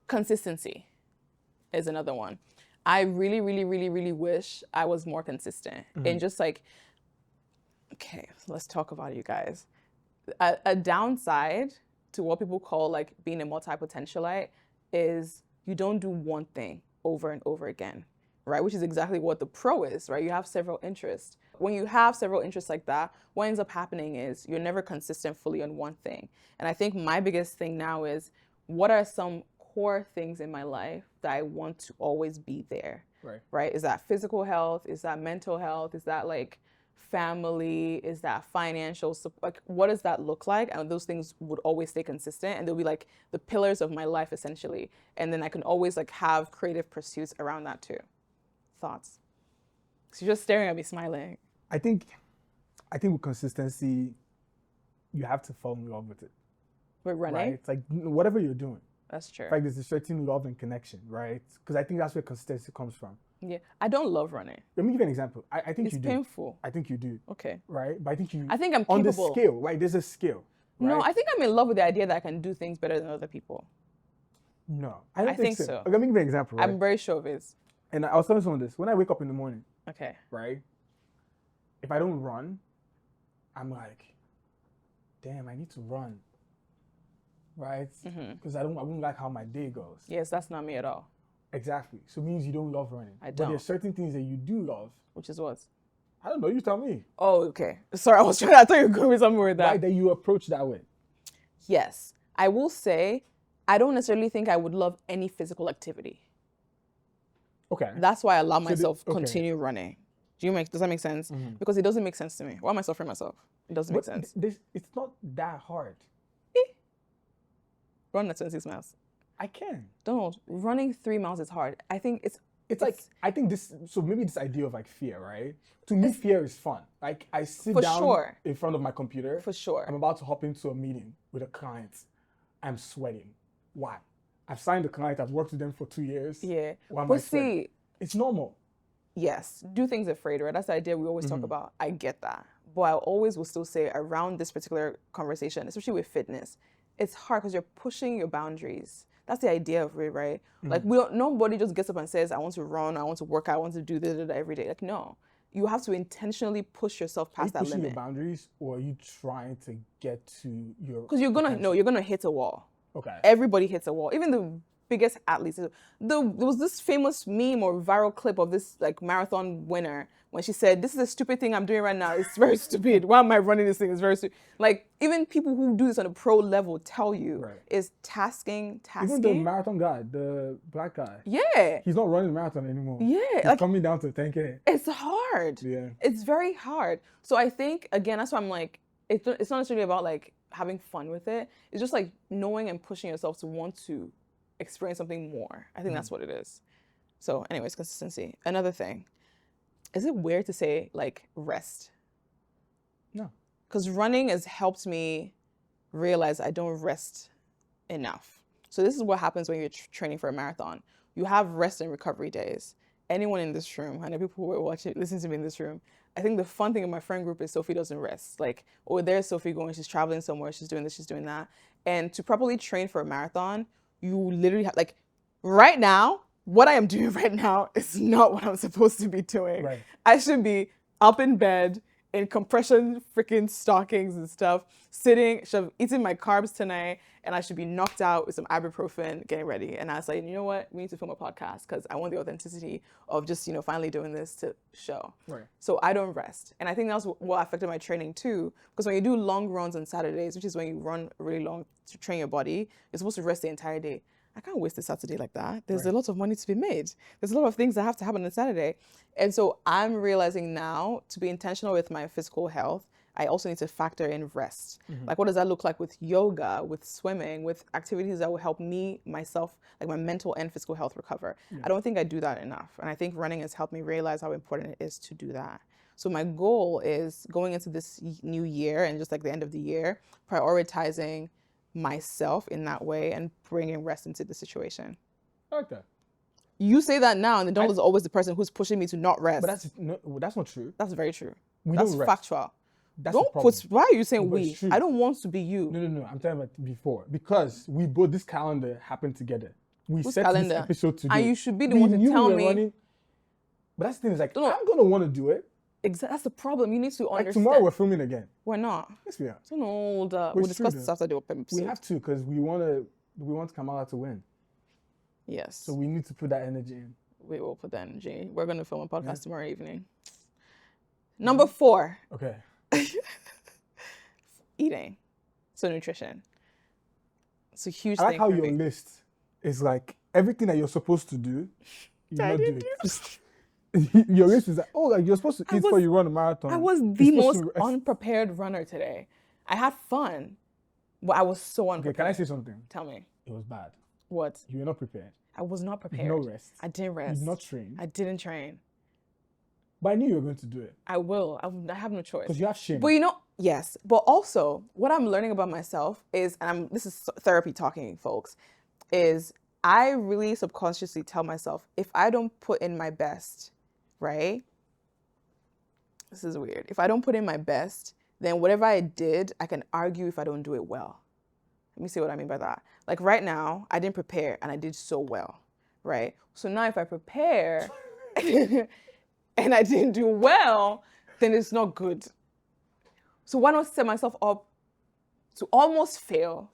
Consistency is another one. I really, really, really, really wish I was more consistent. And just like, okay, let's talk about it, you guys. A downside to what people call like being a multi-potentialite is you don't do one thing over and over again, right? Which is exactly what the pro is, right? You have several interests. When you have several interests like that, what ends up happening is you're never consistent fully on one thing. And I think my biggest thing now is what are some core things in my life that I want to always be there, right? Is that physical health? Is that mental health? Is that like family? Is that financial support? Like, what does that look like? And those things would always stay consistent and they'll be like the pillars of my life essentially. And then I can always like have creative pursuits around that too. Thoughts? So you're just staring at me smiling.
I think with consistency, you have to fall in love with it.
With running?
Right? It's like whatever you're doing.
That's true.
In fact, there's a certain love and connection, right? Because I think that's where consistency comes from.
Yeah, I don't love running.
Let me give you an example. I think you do.
It's painful.
I think you do.
Okay.
Right? But I think
I'm capable.
On the scale, right? There's a scale. Right?
No, I think I'm in love with the idea that I can do things better than other people.
No, I don't think so.
so.
Okay, let me give you an example. Right?
I'm very sure of it.
And I was telling someone this. When I wake up in the morning,
okay,
right? If I don't run, I'm like, damn, I need to run. Right? Because I wouldn't like how my day goes.
Yes, that's not me at all.
Exactly. So it means you don't love running.
I don't.
But there's certain things that you do love.
Which is what?
I don't know. You tell me.
Oh, okay. Sorry, I thought you were going somewhere with that.
Why that you approach that way?
Yes. I will say, I don't necessarily think I would love any physical activity.
Okay.
That's why I allow myself continue running. Does that make sense? Because it doesn't make sense to me. Why am I suffering myself? It doesn't make sense.
It's not that hard.
Run at 26 miles.
I can.
Donald, running 3 miles is hard. I think it's
like, I think so maybe this idea of like fear, right? To me, fear is fun. Like I sit down in front of my computer.
For sure.
I'm about to hop into a meeting with a client. I'm sweating. Why? I've signed a client. I've worked with them for 2 years.
Yeah.
Why am I sweating? It's normal.
Yes. Do things afraid, right? That's the idea we always talk about. I get that. But I always will still say around this particular conversation, especially with fitness, it's hard because you're pushing your boundaries. That's the idea of it, right? Like nobody just gets up and says, I want to run, I want to work out, I want to do this every day. Like, no. You have to intentionally push yourself past that limit.
Are you pushing your boundaries or are you trying to get to your...
Because you're gonna hit a wall.
Okay.
Everybody hits a wall. Even the biggest athletes. There was this famous meme or viral clip of this like marathon winner when she said, "This is a stupid thing I'm doing right now. It's very stupid. Why am I running this thing? It's very stupid." Like even people who do this on a pro level tell you is tasking.
Even the marathon guy, the black guy.
Yeah.
He's not running the marathon anymore.
Yeah.
He's
like,
coming down to 10K.
It's hard.
Yeah.
It's very hard. So I think, again, that's why I'm like, it's not necessarily about like having fun with it. It's just like knowing and pushing yourself to want to experience something more. I think that's what it is. So anyways, consistency. Another thing. Is it weird to say like rest?
No.
Because running has helped me realize I don't rest enough. So this is what happens when you're training for a marathon. You have rest and recovery days. Anyone in this room, I know people who are watching, listen to me in this room, I think the fun thing in my friend group is Sophie doesn't rest. Like, oh, there's Sophie going, she's traveling somewhere, she's doing this, she's doing that. And to properly train for a marathon, you literally have, like, right now, what I am doing right now is not what I'm supposed to be doing.
Right.
I should be up in bed in compression freaking stockings and stuff, sitting, should have eaten my carbs tonight, and I should be knocked out with some ibuprofen, getting ready. And I was like, you know what? We need to film a podcast because I want the authenticity of just, finally doing this to show.
Right.
So I don't rest. And I think that's what affected my training too. Because when you do long runs on Saturdays, which is when you run really long to train your body, you're supposed to rest the entire day. I can't waste a Saturday like that. There's a lot of money to be made. There's a lot of things that have to happen on a Saturday. And so I'm realizing now to be intentional with my physical health, I also need to factor in rest. Like, what does that look like with yoga, with swimming, with activities that will help me, myself, like my mental and physical health recover? I don't think I do that enough. And I think running has helped me realize how important it is to do that. So my goal is going into this new year and just like the end of the year, prioritizing myself in that way and bringing rest into the situation.
I like that.
You say that now, and then Donald is always the person who's pushing me to not rest.
But that's not true.
That's very true.
That's
don't factual.
That's
don't put. Why are you saying we? I don't want to be you.
No. I'm talking about before, because we both, this calendar happened together. We
Whose
set
calendar?
this episode today.
And you should be the one to tell me.
Running, but that's the thing is like, I'm gonna want to do it.
Exactly. That's the problem. You need to understand.
Like tomorrow we're filming again.
We're not.
Yes, we are.
We'll discuss this after the episode.
We have to, because we want Kamala to win.
Yes.
So we need to put that energy in.
We will put that energy. We're going to film a podcast tomorrow evening. Number 4.
Okay.
Eating. So nutrition. It's a huge
I like
thing
how
for
your
me.
list is like everything that you're supposed to do, you not do it. Your list is like, like you're supposed to eat before you run a marathon.
I was the most unprepared runner today. I had fun, but I was so unprepared.
Okay, can I say something?
Tell me.
It was bad.
What?
You were not prepared.
I was not prepared.
No rest.
I didn't rest.
You did not train.
I didn't train.
But I knew you were going to do it.
I will. I have no choice.
Because you have shame.
But yes. But also, what I'm learning about myself is, and this is therapy talking, folks, is I really subconsciously tell myself, if I don't put in my best, right? This is weird. If I don't put in my best, then whatever I did, I can argue if I don't do it well. Let me see what I mean by that. Like right now, I didn't prepare and I did so well, right? So now if I prepare and I didn't do well, then it's not good. So why not set myself up to almost fail,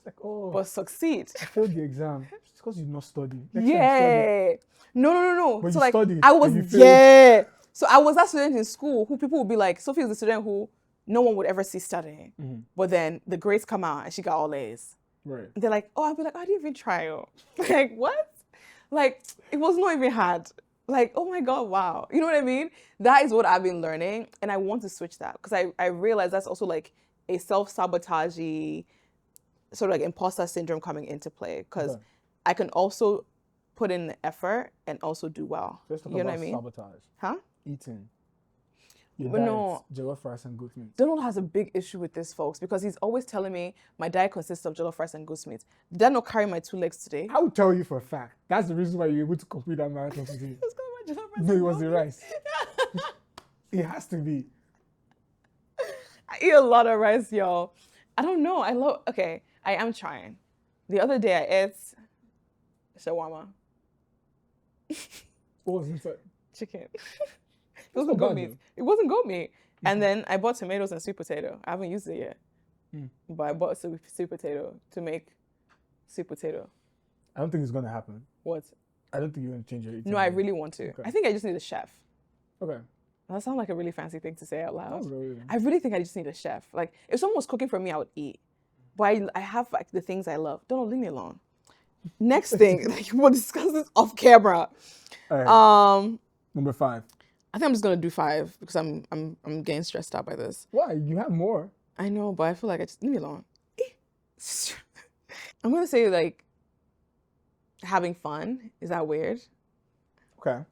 but succeed?
I failed the exam. It's because you did not study.
Yeah. No.
But
so
you
like
studied
I was,
and you failed.
yeah. So I was that student in school who people would be like, Sophie is the student who no one would ever see studying. Mm-hmm. But then the grades come out and she got all A's.
Right.
And they're like, I'd be like, I didn't even try. Like, what? Like, it was not even hard. Like, oh my God, wow. You know what I mean? That is what I've been learning. And I want to switch that because I realize that's also like a self-sabotagey, sort of like imposter syndrome coming into play. Because I can also put in the effort and also do well.
Let's talk
you know
about
what I mean?
sabotage.
Huh?
Eating.
But no,
jollof rice and goat meat.
Donald has a big issue with this, folks, because he's always telling me my diet consists of jollof rice and goat meat. Did I not carry my 2 legs today?
I will tell you for a fact. That's the reason why you're able to complete that marathon today. No, it was the rice. It has to be.
I eat a lot of rice, y'all. I don't know. I am trying. The other day I ate shawarma.
What was inside?
Chicken. It wasn't goat meat. It wasn't goat meat. Mm-hmm. And then I bought tomatoes and sweet potato. I haven't used it yet. But I bought sweet potato to make sweet potato.
I don't think it's gonna happen.
What?
I don't think you're gonna change your eating.
No, I really want to.
Okay.
I think I just need a chef.
Okay.
That sounds like a really fancy thing to say out loud.
Oh, really?
I really think I just need a chef. Like, if someone was cooking for me, I would eat. But I have like the things I love. Don't leave me alone. Next thing, like, we'll discuss this off camera.
All right. Number 5.
I think I'm just gonna do 5 because I'm getting stressed out by this.
Why? You have more.
I know, but I feel like I just leave me alone. I'm gonna say like having fun. Is that weird?
Okay.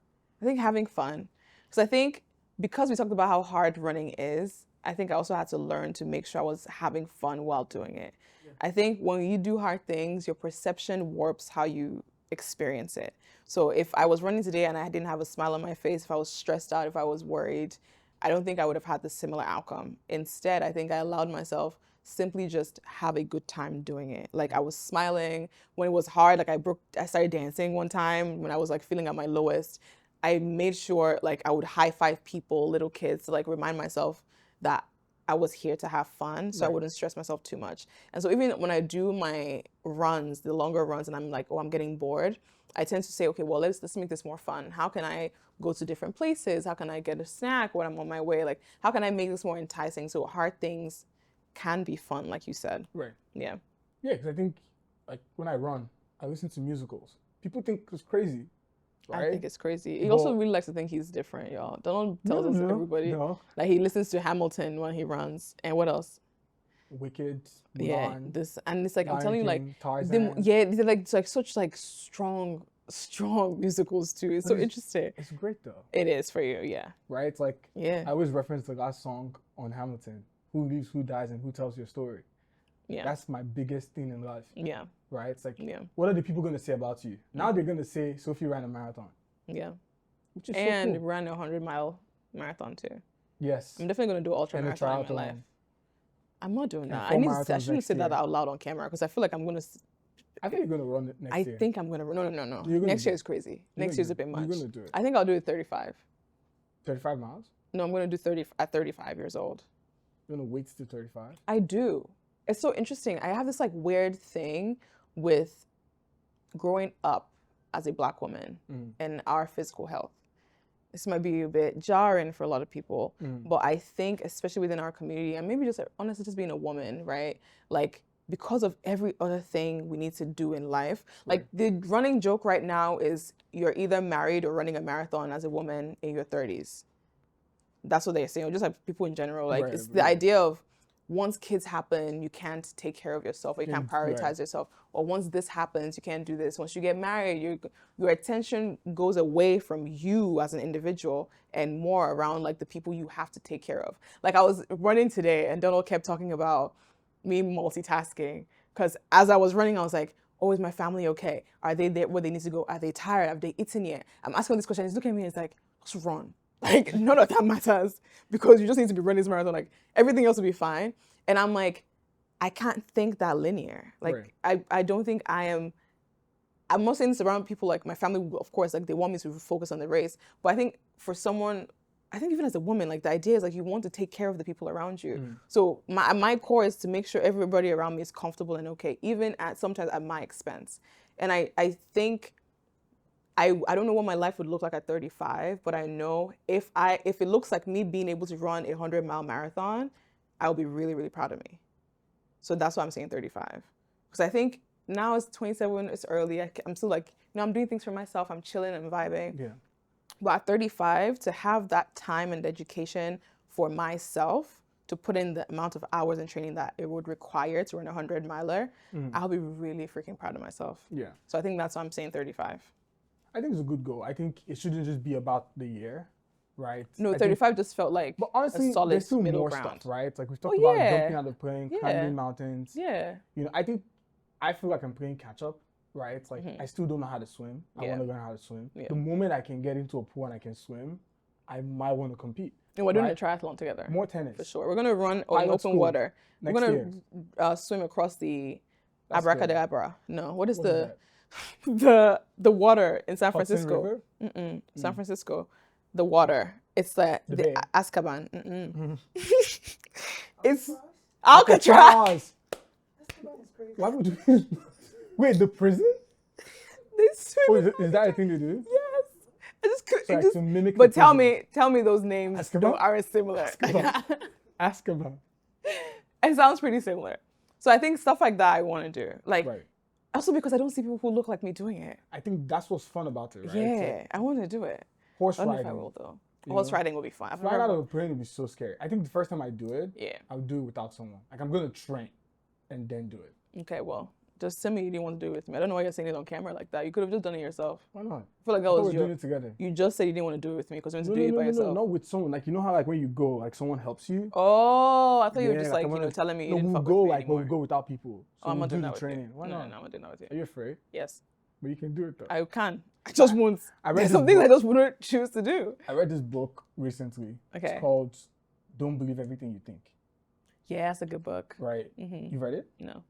I think having fun. Because I think because we talked about how hard running is, I think I also had to learn to make sure I was having fun while doing it. Yeah. I think when you do hard things, your perception warps how you experience it. So if I was running today and I didn't have a smile on my face, if I was stressed out, if I was worried, I don't think I would have had the similar outcome. Instead, I think I allowed myself simply just have a good time doing it. Like, I was smiling when it was hard. Like, I started dancing one time when I was like feeling at my lowest. I made sure like I would high five people, little kids, to like remind myself that I was here to have fun, so I wouldn't stress myself too much. And so even when I do my runs, the longer runs, and I'm like, oh, I'm getting bored, I tend to say, okay, well, let's make this more fun. How can I go to different places? How can I get a snack when I'm on my way? Like, how can I make this more enticing so hard things can be fun, like you said?
Right.
Yeah.
Yeah, because I think, like, when I run, I listen to musicals. People think it's crazy, right?
I think it's crazy. He also really likes to think he's different, y'all. Donald tells us everybody.
No.
Like, he listens to Hamilton when he runs. And what else?
Wicked, Mulan,
yeah, and it's like
Lion
I'm telling you, like,
King, Tarzan.
they're like it's like such like strong musicals too. It's so interesting.
It's great though.
It is for you, yeah.
Right? It's like,
yeah.
I always reference the last song on Hamilton: "Who lives, who dies, and who tells your story."
Yeah.
That's my biggest thing in life.
Yeah.
Right? It's like,
yeah.
What are the people gonna say about you? Now they're gonna say Sophie ran a marathon.
Yeah.
Which is
and
so cool.
ran a 100-mile marathon too.
Yes.
I'm definitely gonna do ultra
And a
marathon in my
triathlon.
life. I'm not doing that.
full
I
marathons
shouldn't
next
say that
year.
out loud on camera because I feel like I'm gonna.
I think you're gonna run it next year.
I think I'm gonna. No.
You're gonna
Next
do
year
it.
is crazy.
You're
Next
gonna
year's
do
a bit
it.
much.
You're gonna do it.
I think I'll do it 35.
35 miles?
No, I'm gonna do 30 at 35 years old.
You're gonna wait to 35?
I do. It's so interesting. I have this like weird thing with growing up as a Black woman and our physical health. This might be a bit jarring for a lot of people, but I think especially within our community, and maybe just honestly just being a woman, right? Like, because of every other thing we need to do in life, like the running joke right now is you're either married or running a marathon as a woman in your 30s. That's what they're saying, or just like people in general. Like, it's the idea of once kids happen, you can't take care of yourself, or you can't prioritize yourself. Or once this happens, you can't do this. Once you get married, your attention goes away from you as an individual and more around like the people you have to take care of. Like, I was running today and Donald kept talking about me multitasking. Because as I was running, I was like, oh, is my family okay? Are they there where they need to go? Are they tired? Have they eaten yet? I'm asking this question. He's looking at me and it's like, just run. Like, none of that matters because you just need to be running this marathon. Like, everything else will be fine. And I'm like, I can't think that linear. Like, I don't think I'm not saying this around people, like my family, of course, like they want me to focus on the race. But I think for someone, I think even as a woman, like the idea is like you want to take care of the people around you. So my core is to make sure everybody around me is comfortable and okay, even sometimes at my expense. And I think, I don't know what my life would look like at 35, but I know if it looks like me being able to run a 100-mile marathon, I'll be really, really proud of me. So that's why I'm saying 35. Because I think now it's 27, it's early. I'm still like, I'm doing things for myself. I'm chilling and vibing. Yeah. But at 35, to have that time and dedication for myself to put in the amount of hours and training that it would require to run a 100-miler, I'll be really freaking proud of myself. Yeah. So I think that's why I'm saying 35.
I think it's a good goal. I think it shouldn't just be about the year, right?
No, 35 just felt like
but honestly,
a solid
there's still
middle
more
ground.
Stuff, right? Like we've talked about jumping out of the plane, climbing mountains.
Yeah.
I feel like I'm playing catch up, right? It's like I still don't know how to swim. I want to learn how to swim. Yeah. The moment I can get into a pool and I can swim, I might want to compete.
And we're doing a triathlon together.
More tennis.
For sure. We're going to run in open water. We're going to swim across the Abracadabra. No, what is the water in San Francisco? San Francisco. The water. It's the Azkaban. It's Alcatraz.
Why would you? Wait, the prison?
swimming.
Oh, is that a thing to do?
Yes. I just could.
So,
it
like,
just,
to mimic
but
the
tell
pigeon.
me those names
Azkaban?
aren't similar.
Ask about.
It sounds pretty similar. So I think stuff like that I want to do. Like,
Right.
also because I don't see people who look like me doing it.
I think that's what's fun about it, right?
Yeah,
It's like
I want to do it.
horse
I don't know if I
riding.
will though.
you
Horse
know?
riding will be fun. I've
Flying out
never-
of a plane would be so scary. I think the first time I do it,
Yeah.
I'll do it without someone. Like, I'm gonna train and then do it.
Okay, well, just tell me you didn't want to do it with me. I don't know why you're saying it on camera like that. You could have just done it yourself.
Why not?
I feel like that
I thought
was
we're doing it together.
You just said you didn't want to do it with me because you wanted to do it by yourself.
not with someone. Like, you know how, like, when you go, like, someone helps you?
Oh, I thought you were
Yeah,
just
like,
like,
I'm gonna-
telling me you
No,
didn't
we'll
fuck
go,
with me
like, but
anymore.
we'll go without people. So
Oh, I'm
we'll
not doing
do
that
the
with
training.
you.
Why
No,
not?
no, I'm not doing that with you.
Are you afraid?
Yes,
But you can do it, though.
I can. I just won't.
I read
There's
this
some things I
book.
just wouldn't choose to do.
I read this book recently.
Okay.
It's called Don't Believe Everything You Think.
Yeah, that's a good book.
Right?
Mm-hmm.
You read it?
No.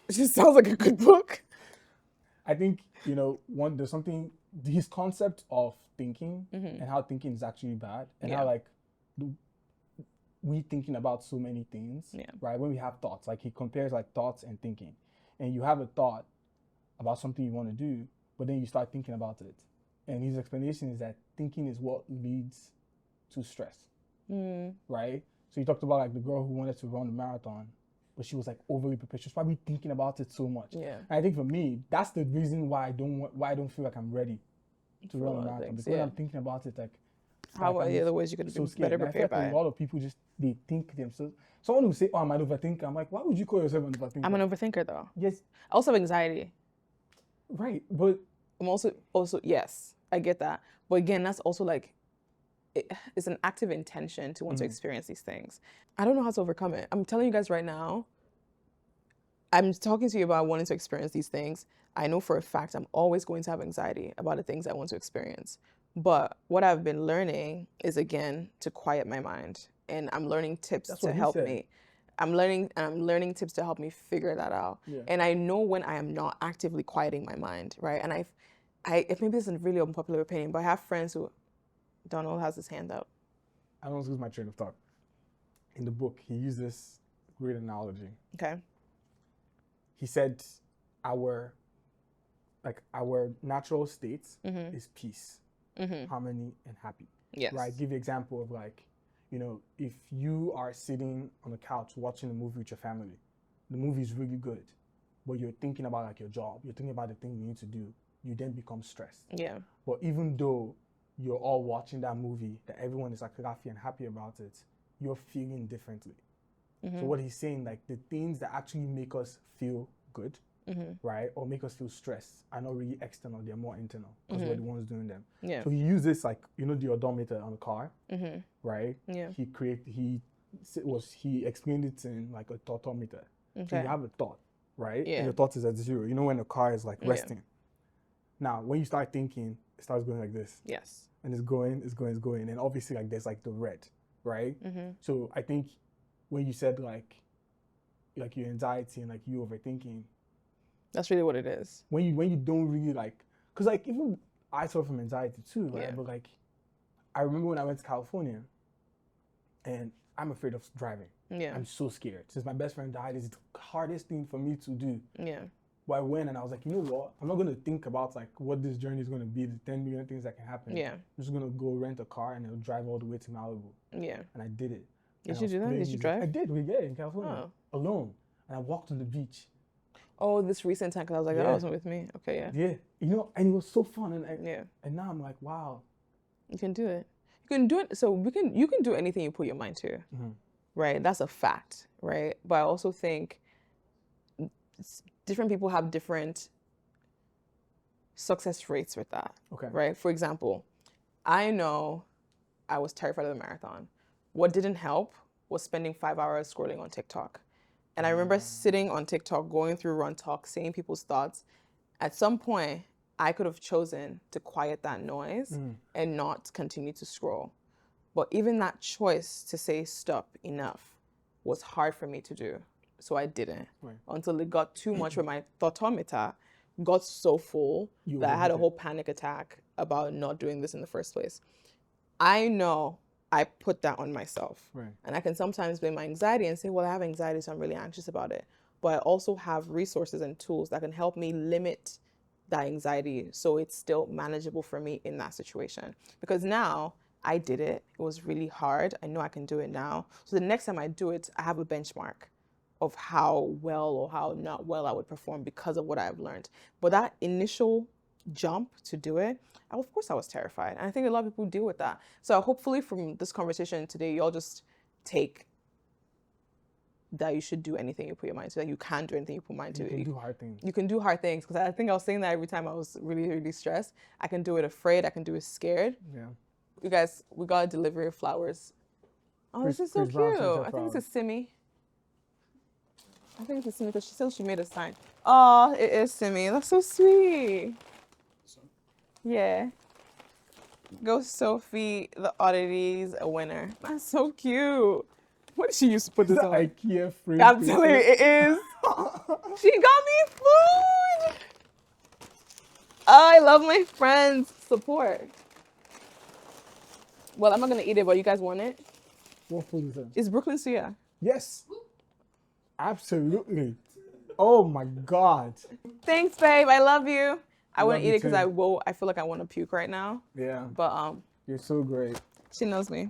It just sounds like a good book.
I think, there's something, his concept of thinking
Mm-hmm.
and how thinking is actually bad and
Yeah.
how, like, we thinking about so many things,
Yeah.
right? When we have thoughts, like, he compares, like, thoughts and thinking. And you have a thought about something you want to do, but then you start thinking about it. And his explanation is that thinking is what leads to stress, right? So he talked about, like, the girl who wanted to run the marathon, but she was, like, overly prepared. She was probably thinking about it so much.
Yeah.
And I think for me, that's the reason why I don't feel like I'm ready to
For a
run a
lot of
marathon.
things,
Because when
yeah.
I'm thinking about it, like,
How
like,
are
I'm
the other ways you could
so
be
scared.
better
And I feel
prepared
like
by
a
it?
lot of people just, they think themselves. Someone will say, "Oh, I'm an overthinker." I'm like, why would you call yourself an overthinker?
I'm an overthinker though.
Yes,
I also have anxiety.
right, but
I'm also yes, I get that. But again, that's also like it's an active intention to want to experience these things. I don't know how to overcome it. I'm telling you guys right now, I'm talking to you about wanting to experience these things. I know for a fact I'm always going to have anxiety about the things I want to experience. But what I've been learning is, again, to quiet my mind. And I'm learning tips
That's
to
what he
help
said.
me. I'm learning tips to help me figure that out.
Yeah.
And I know when I am not actively quieting my mind, right? And if maybe this is a really unpopular opinion, but I have friends who, Donald has his hand up.
I don't lose my train of thought. In the book, he used this great analogy.
Okay.
He said, our natural state is peace, harmony, and happy.
Yes.
Right? Give you an example of, like, if you are sitting on the couch watching a movie with your family, the movie is really good, but you're thinking about, like, your job, you're thinking about the thing you need to do, you then become stressed.
Yeah.
But even though you're all watching that movie, that everyone is, like, laughing and happy about it, you're feeling differently. So what he's saying, like, the things that actually make us feel good, right, or make us feel stressed are not really external, they're more internal, because we're the ones doing them.
Yeah.
So he uses, like, the odometer on the car, right?
Yeah.
He explained it in, like, a thoughtometer. So
Okay.
you have a thought, right?
Yeah.
And your thought is at 0. You know when the car is, like,
Yeah.
resting. Now, when you start thinking, it starts going like this.
Yes.
And it's going. And obviously, like, there's, like, the red, right? So I think when you said, like your anxiety and, like, you overthinking,
That's really what it is.
when you don't really, like, because, like, even I suffer from anxiety too, right?
Yeah.
But, like, I remember when I went to California, and I'm afraid of driving.
Yeah.
I'm so scared. Since my best friend died, it's the hardest thing for me to do.
Yeah.
But I went and I was like, you know what? I'm not gonna think about, like, what this journey is gonna be, the 10 million things that can happen.
Yeah.
I'm just gonna go rent a car and I'll drive all the way to Malibu.
Yeah.
And I did it.
Did
And I
you
was
do that?
playing
Did you
music.
drive?
I did. In California, alone. And I walked on the beach.
Oh, this recent time, because I was like, that
Yeah.
wasn't with me. Okay, yeah.
Yeah. And it was so fun. And
Yeah.
and now I'm like, wow.
You can do it. You can do it. So you can do anything you put your mind to, right? That's a fact, right? But I also think different people have different success rates with that.
Okay.
Right? For example, I know I was terrified of the marathon. What didn't help was spending 5 hours scrolling on TikTok. And I remember sitting on TikTok, going through Run Talk, seeing people's thoughts. At some point, I could have chosen to quiet that noise and not continue to scroll. But even that choice to say stop, enough, was hard for me to do. So I didn't.
Right.
Until it got too much where my thoughtometer got so full that I had a whole panic attack about not doing this in the first place. I know I put that on myself.
Right.
And I can sometimes blame my anxiety and say, well, I have anxiety, so I'm really anxious about it. But I also have resources and tools that can help me limit that anxiety so it's still manageable for me in that situation. Because now I did it. It was really hard. I know I can do it now. So the next time I do it, I have a benchmark of how well or how not well I would perform because of what I've learned. But that initial jump to do it, of course I was terrified. And I think a lot of people deal with that. So hopefully from this conversation today, y'all just take that you should do anything you put your mind to, that you can do anything you put your mind to.
You can do hard things.
You can do hard things. Because I think I was saying that every time I was really, really stressed. I can do it afraid. I can do it scared.
Yeah.
You guys, we got a delivery of flowers. Oh, this is so
Chris Brown
cute.
sent her
I think it's
flowers.
a Simi. I think it's a Simi because she said she made a sign. Oh, it is Simi. That's so sweet. Yeah. Go Sophie, the Odditty's a winner. That's so cute. What did she use to put this
The
on?
IKEA frame.
I'm telling you, it is. She got me food. I love my friends' support. Well, I'm not gonna eat it, but you guys want it?
What food is that?
It's Brooklyn Suya.
Yes. Absolutely. Oh my God.
Thanks, babe. I love you. I
Love
wouldn't eat
you
it because
too.
I feel like I want to puke right now.
Yeah.
But
You're so great.
she knows me.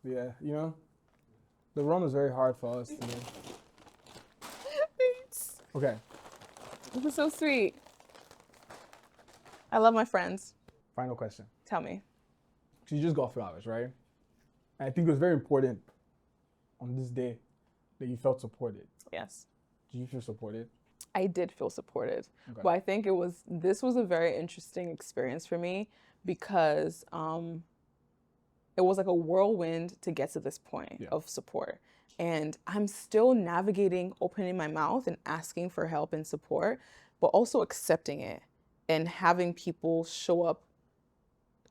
Yeah. You know, the rum is very hard for us today.
Thanks.
Okay.
This is so sweet. I love my friends.
Final question.
Tell me.
So you just got flowers, right? And I think it was very important on this day that you felt supported.
Yes.
Do you feel supported?
I did feel supported.
Okay.
But I think this was a very interesting experience for me because it was like a whirlwind to get to this point of support. And I'm still navigating opening my mouth and asking for help and support, but also accepting it and having people show up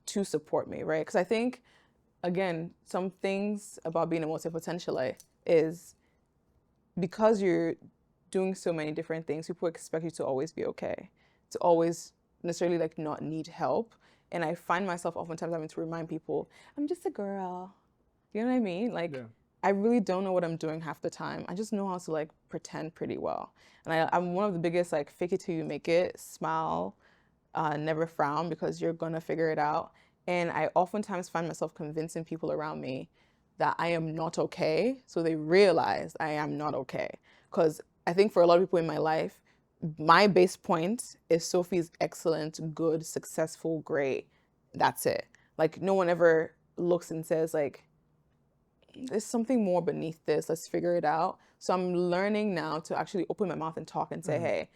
to support me, right? Because I think, again, some things about being a multi-potentialite is because you're doing so many different things, people expect you to always be okay, to always necessarily like not need help. And I find myself oftentimes having to remind people, I'm just a girl. You know what I mean? Like, I really don't know what I'm doing half the time. I just know how to like pretend pretty well. And I'm one of the biggest like fake it till you make it, smile, never frown because you're gonna figure it out. And I oftentimes find myself convincing people around me that I am not okay. So they realize I am not okay. Because I think for a lot of people in my life, my base point is Sophie's excellent, good, successful, great. That's it. Like no one ever looks and says like, there's something more beneath this. Let's figure it out. So I'm learning now to actually open my mouth and talk and say, hey,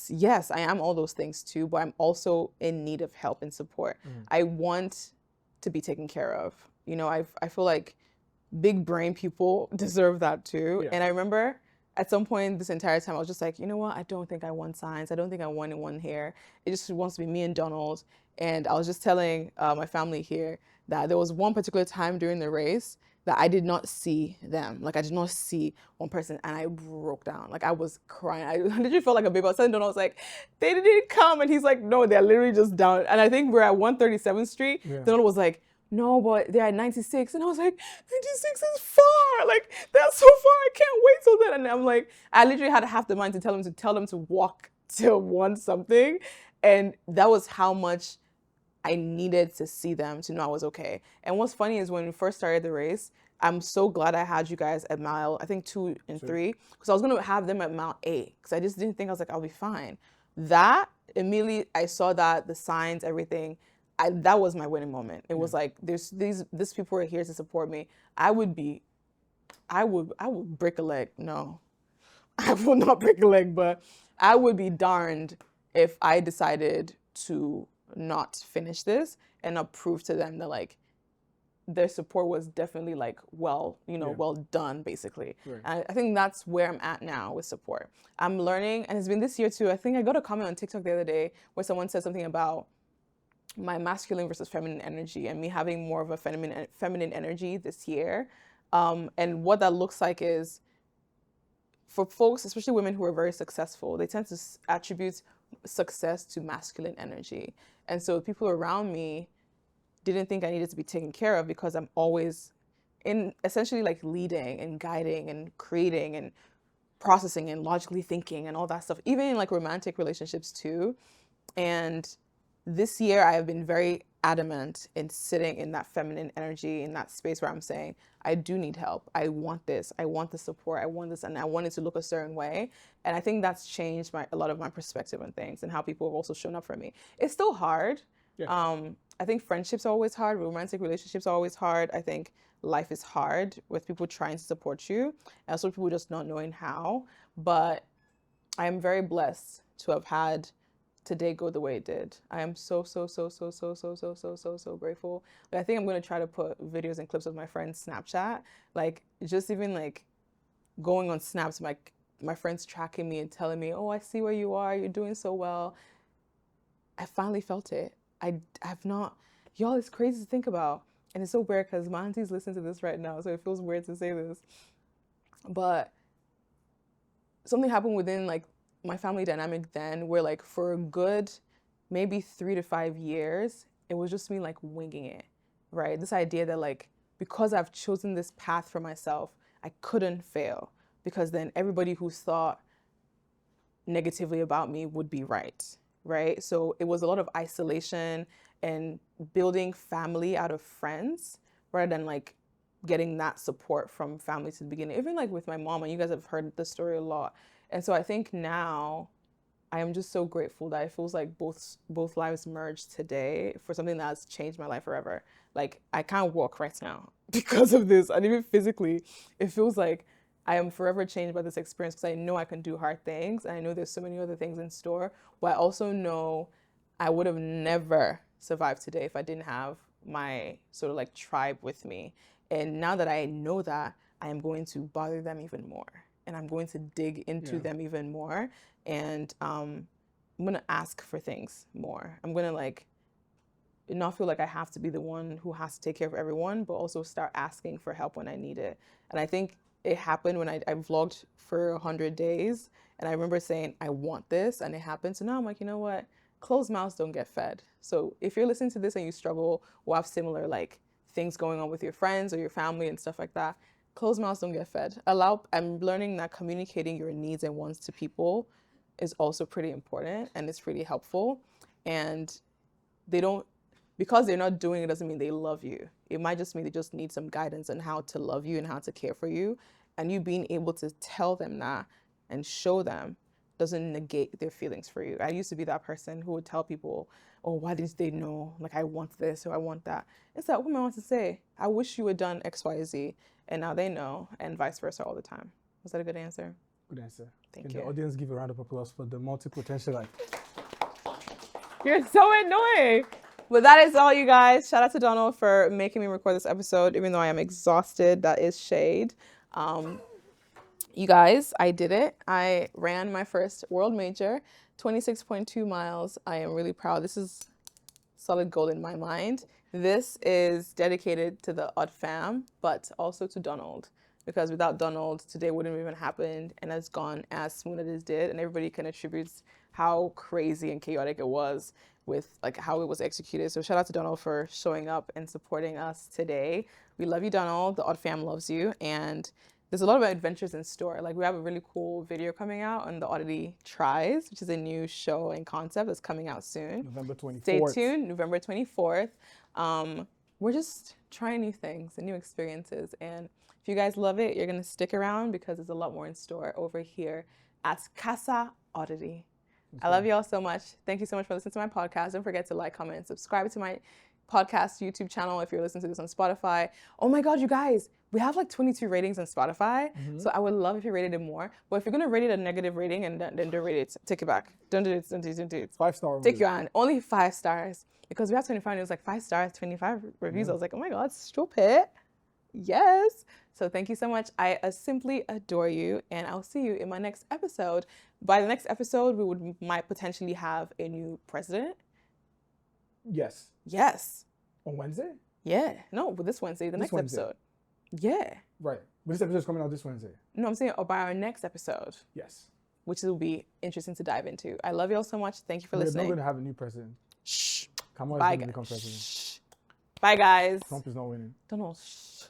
yes, I am all those things too, but I'm also in need of help and support. I want to be taken care of. You know, I feel like big brain people deserve that too. And I remember at some point this entire time, I was just like, you know what? I don't think I want signs. I don't think I want anyone here. It just wants to be me and Donald. And I was just telling my family here that there was one particular time during the race that I did not see them. Like I did not see one person and I broke down. Like I was crying. I literally felt like a baby. I was telling Donald, I was like, they didn't come. And he's like, no, they're literally just down. And I think we're at 137th Street. Donald was like, no, but they're at 96. And I was like, 96 is far. Like, that's so far. I can't wait till then. And I'm like, I literally had half the mind to tell them to walk till 1 something. And that was how much I needed to see them to know I was okay. And what's funny is when we first started the race, I'm so glad I had you guys at mile, I think 2 and 3, because I was going to have them at mile 8, because I just didn't think, I was like, I'll be fine. That, immediately, I saw that, the signs, everything, that was my winning moment. It was like, these people are here to support me. I would break a leg. No, I will not break a leg, but I would be darned if I decided to not finish this and not prove to them that like their support was definitely like well done basically. And I think that's where I'm at now with support. I'm learning, and it's been this year too. I think I got a comment on TikTok the other day where someone said something about my masculine versus feminine energy and me having more of a feminine energy this year. And what that looks like is for folks, especially women who are very successful, they tend to attribute success to masculine energy. And so people around me didn't think I needed to be taken care of because I'm always in essentially like leading and guiding and creating and processing and logically thinking and all that stuff, even in like romantic relationships too. And this year I have been very adamant in sitting in that feminine energy, in that space where I'm saying, I do need help. I want this. I want the support. I want this, and I want it to look a certain way. And I think that's changed a lot of my perspective on things and how people have also shown up for me. It's still hard.
Yeah.
I think friendships are always hard. Romantic relationships are always hard. I think life is hard with people trying to support you and also people just not knowing how. But I am very blessed to have had today go the way it did. I am so grateful. But I think I'm going to try to put videos and clips of my friend's Snapchat. Like, just even like going on snaps, my friends tracking me and telling me, oh, I see where you are. You're doing so well. I finally felt it. I have not, y'all, it's crazy to think about. And it's so weird because my auntie's listening to this right now, so it feels weird to say this. But something happened within like my family dynamic then where like for a good maybe 3 to 5 years, it was just me like winging it, right? This idea that like, because I've chosen this path for myself, I couldn't fail because then everybody who thought negatively about me would be right? So it was a lot of isolation and building family out of friends rather than like getting that support from family to the beginning. Even like with my mom, and you guys have heard the story a lot. And so I think now I am just so grateful that it feels like both lives merged today for something that has changed my life forever. Like I can't walk right now because of this. And even physically, it feels like I am forever changed by this experience because I know I can do hard things. And I know there's so many other things in store. But I also know I would have never survived today if I didn't have my sort of like tribe with me. And now that I know that, I am going to bother them even more. And I'm going to dig into them even more. And I'm going to ask for things more. I'm going to like not feel like I have to be the one who has to take care of everyone, but also start asking for help when I need it. And I think it happened when I vlogged for 100 days. And I remember saying, I want this. And it happened. So now I'm like, you know what? Closed mouths don't get fed. So if you're listening to this and you struggle or have similar like things going on with your friends or your family and stuff like that, closed mouths don't get fed. I'm learning that communicating your needs and wants to people is also pretty important and it's pretty helpful. And because they're not doing it doesn't mean they love you. It might just mean they just need some guidance on how to love you and how to care for you. And you being able to tell them that and show them doesn't negate their feelings for you. I used to be that person who would tell people, oh, why didn't they know? Like, I want this or I want that. It's like, what am I want to say? I wish you had done X, Y, Z. And now they know, and vice versa all the time. Was that a good answer?
Good answer.
Thank
you. The audience give a round of applause for the multi-potentialite.
You're so annoying. But that is all, you guys. Shout out to Donald for making me record this episode, even though I am exhausted. That is shade. You guys, I did it. I ran my first world major, 26.2 miles. I am really proud. This is solid gold in my mind. This is dedicated to the Odd fam, but also to Donald. Because without Donald, today wouldn't have even happened and it's gone as smooth as it did. And everybody can attribute how crazy and chaotic it was with like how it was executed. So shout out to Donald for showing up and supporting us today. We love you, Donald. The Odd fam loves you. And there's a lot of adventures in store. Like we have a really cool video coming out on the Odditty Tries, which is a new show and concept that's coming out soon.
November 24th.
Stay tuned, November 24th. We're just trying new things and new experiences. And if you guys love it, you're going to stick around because there's a lot more in store over here at Casa Odditty. I love you all so much. Thank you so much for listening to my podcast. Don't forget to like, comment, and subscribe to my podcast YouTube channel if you're listening to this on Spotify. Oh my God, you guys, we have like 22 ratings on Spotify. So I would love if you rated it more. But if you're going to rate it a negative rating and then don't rate it, take it back. Don't do it. Don't do it. Don't do it.
5-star review.
Take your hand. Only 5 stars. Because we have 25 and it was like 5 stars, 25 reviews. I was like, oh my God, stupid. Yes. So thank you so much. I simply adore you. And I'll see you in my next episode. By the next episode, we might potentially have a new president.
Yes.
Yes.
On Wednesday?
Yeah. No, but this Wednesday, the next
Wednesday.
episode. Yeah.
Right. But this episode is coming out this Wednesday.
No, I'm saying by our next episode.
Yes.
Which will be interesting to dive into. I love you all so much. Thank you for
We're
listening.
not going to have a new president.
Shh.
Kamala
Bye,
is going to
guys.
become president.
Shh. Bye, guys.
Trump is not winning.
Don't know. Shh.